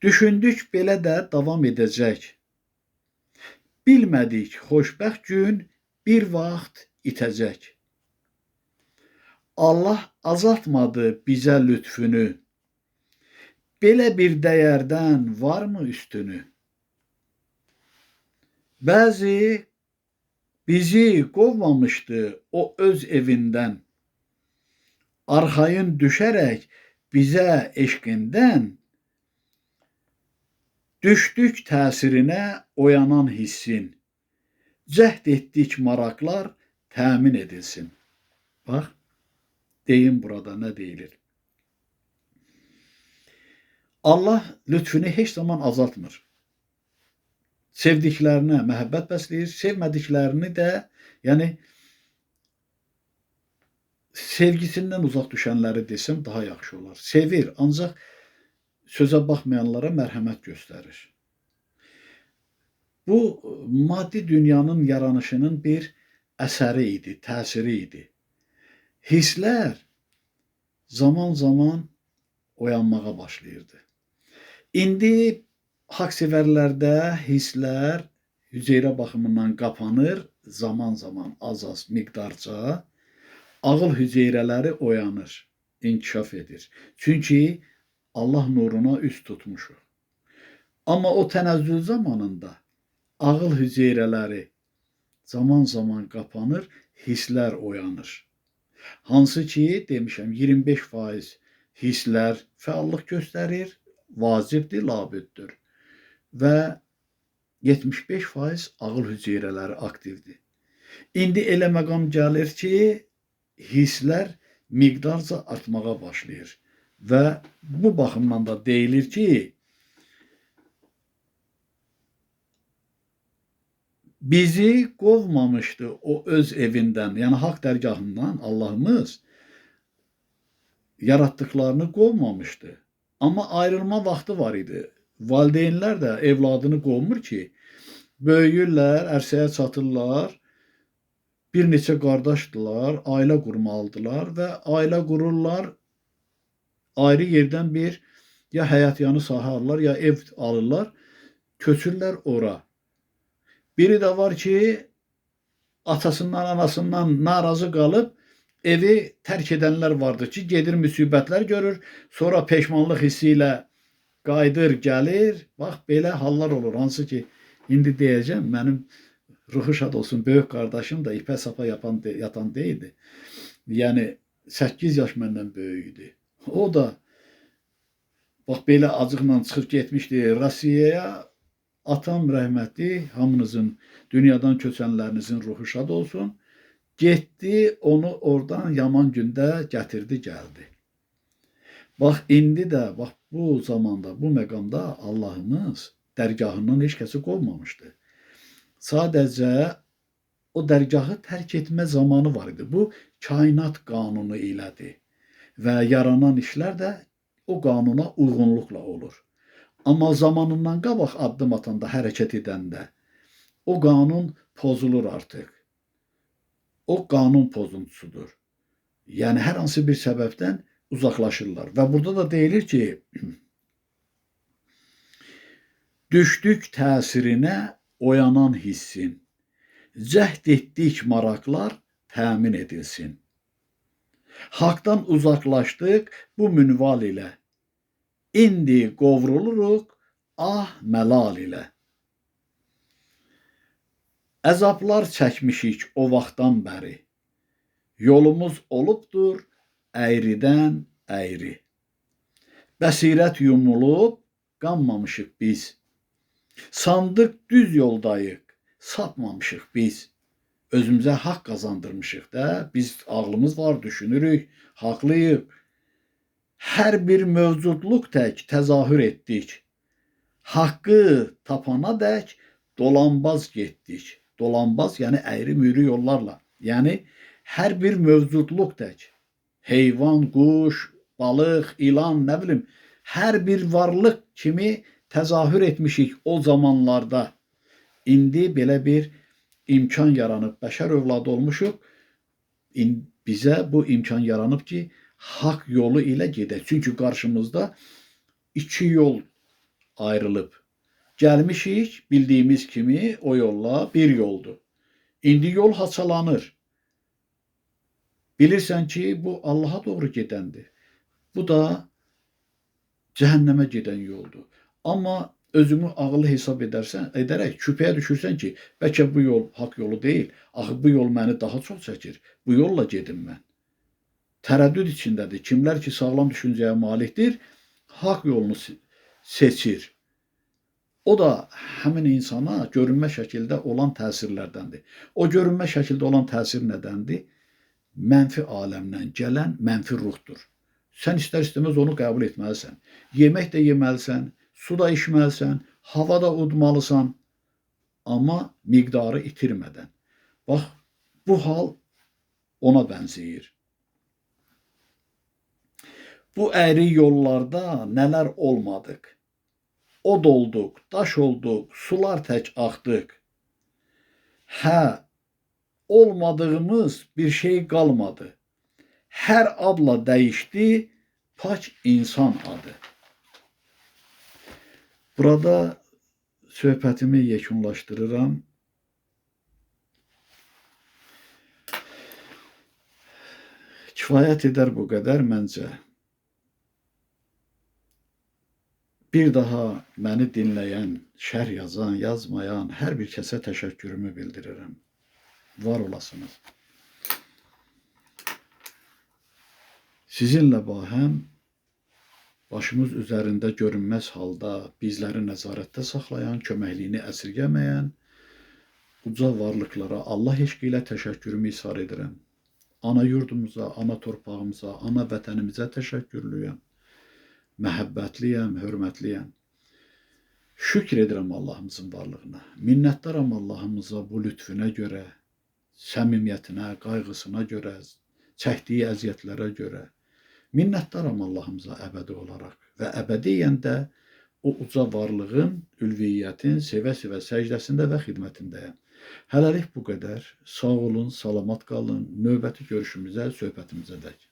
Düşündük belə də davam edəcək. Bilmədik xoşbəxt gün bir vaxt itəcək. Allah azaltmadı bizə lütfünü. Belə bir dəyərdən varmı üstünü? Bəzi bizi qovmamışdı o öz evindən. Arxayın düşərək bizə eşqindən düşdük təsirinə oyanan hissin. Cəhd etdik maraqlar təmin edilsin. Bax, deyin burada nə deyilir? Allah lütfünü heç zaman azaltmır. Sevdiklərinə məhəbbət bəsləyir, sevmədiklərini də, yəni sevgisindən uzaq düşənləri desəm daha yaxşı olar. Sevir, ancaq sözə baxmayanlara mərhəmət göstərir. Bu, maddi dünyanın yaranışının bir əsəri idi, təsiri idi. Hisslər zaman oyanmağa başlayırdı. İndi haqsevərlərdə hisslər hüceyrə baxımından qapanır, zaman az miqdarca, ağıl hüceyrələri oyanır, inkişaf edir. Çünki Allah nuruna üst tutmuşuq. Amma o tənəzzül zamanında ağıl hüceyrələri zaman-zaman qapanır, hisslər oyanır. Hansı ki, demişəm, 25% hisslər fəallıq göstərir, vacibdir, labüddür və 75% ağıl hüceyrələri aktivdir. İndi elə məqam gəlir ki, hisslər miqdarca artmağa başlayır və bu baxımdan da deyilir ki, bizi qovmamışdı o öz evindən, yəni haqq dərgahından Allahımız yaratdıqlarını qovmamışdı. Amma ayrılma vaxtı var idi. Valideynlər də evladını qovmur ki, böyüyürlər, ərsəyə çatırlar, bir neçə qardaşdılar, ailə qurmalıdılar və ailə qururlar, ayrı yerdən bir ya həyat yanı sahə alırlar, ya ev alırlar, köçürlər ora. Biri də var ki, atasından, anasından narazı qalıb, evi tərk edənlər vardır ki, gedir müsibətlər görür, sonra peşmanlıq hissi ilə qayıdır, gəlir. Bax, belə hallar olur. Hansı ki, indi deyəcəm, mənim ruhu şad olsun, böyük qardaşım da ipə sapa yatan deyildi. Yəni, 8 yaş məndən böyükdür. O da, bax, belə acıqla çıxıb getmişdi Rusiyaya. Atam rəhmətli, hamınızın, dünyadan köçənlərinizin ruhu şad olsun. Getdi, onu oradan yaman gündə gətirdi, gəldi. Bax, indi də, bax, bu zamanda, bu məqamda Allahımız dərgahından heç kəsi qovmamışdı. Sadəcə o dərgahı tərk etmə zamanı var idi. Bu, kainat qanunu ilədir və yaranan işlər də o qanuna uyğunluqla olur. Amma zamanından qabaq addım atanda, hərəkət edəndə o qanun pozulur artıq. O qanun pozuntusudur. Yəni, hər hansı bir səbəbdən uzaqlaşırlar. Və burada da deyilir ki, düşdük təsirinə oyanan hissin, cəhd etdik maraqlar təmin edilsin. Haqdan uzaqlaşdıq bu münval ilə, indi qovruluruq ah məlal ilə. Əzablar çəkmişik o vaxtdan bəri, yolumuz olubdur əyridən əyri. Bəsirət yumulub qanmamışıq biz, sandıq düz yoldayıq, sapmamışıq biz. Özümüzə haqq qazandırmışıq da, biz ağlımız var, düşünürük, haqlıyıq. Hər bir mövcudluq tək təzahür etdik. Haqqı tapana dək dolanbaz getdik. Dolanbaz, yəni əyri-müyri yollarla. Yəni, hər bir mövcudluq tək. Heyvan, quş, balıq, ilan, nə bilim, hər bir varlıq kimi təzahür etmişik o zamanlarda. İndi belə bir imkan yaranıb, bəşər övladı olmuşuq. Bizə bu imkan yaranıb ki, haqq yolu ilə gedək. Çünki qarşımızda 2 yol ayrılıb. Gəlmişik, bildiyimiz kimi o yolla bir yoldur. İndi yol haçalanır. Bilirsən ki, bu Allaha doğru gedəndir. Bu da cəhənnəmə gedən yoldur. Amma özümü ağıllı hesab edərək şübhəyə düşürsən ki, bəlkə bu yol haqq yolu deyil. Axı bu yol məni daha çox çəkir. Bu yolla gedim mən. Tərəddüd içindədir. Kimlər ki, sağlam düşüncəyə malikdir, haqq yolunu seçir. O da həmin insana görünmə şəkildə olan təsirlərdəndir. O görünmə şəkildə olan təsir nədəndir? Mənfi aləmdən gələn mənfi ruhdur. Sən istər-istəməz onu qəbul etməlisən. Yemək də yeməlisən, su da içməlisən, hava da udmalısan, amma miqdarı itirmədən. Bax, bu hal ona bənzəyir. Bu əyri yollarda nələr olmadıq? Od olduq, daş olduq, sular tək axdıq. Hə, olmadığımız bir şey qalmadı. Hər adla dəyişdi pak insan adı. Burada söhbətimi yekunlaşdırıram. Kifayət edər bu qədər məncə. Bir daha məni dinləyən, şərh yazan, yazmayan hər bir kəsə təşəkkürümü bildirirəm. Var olasınız. Sizinlə bahəm başımız üzərində görünməz halda bizləri nəzarətdə saxlayan, köməkliyini əsirgəməyən uca varlıqlara Allah eşqi ilə təşəkkürümü ishar edirəm. Ana yurdumuza, ana torpağımıza, ana vətənimizə təşəkkürlüyəm. Məhəbbətliyəm, hörmətliyəm. Şükr edirəm Allahımızın varlığına. Minnətdaram Allahımıza bu lütfüne görə, səmimiyyətinə, qayğısına görə, çəkdiyi əziyyətlərə görə. Minnətdaram Allahımıza əbədi olaraq və əbədiyyən də o uca varlığın, ülviyyətin sevə-sevə səcdəsində və xidmətindəyəm. Hələlik bu qədər. Sağ olun, salamat qalın. Növbəti görüşümüzə, söhbətimizə dək.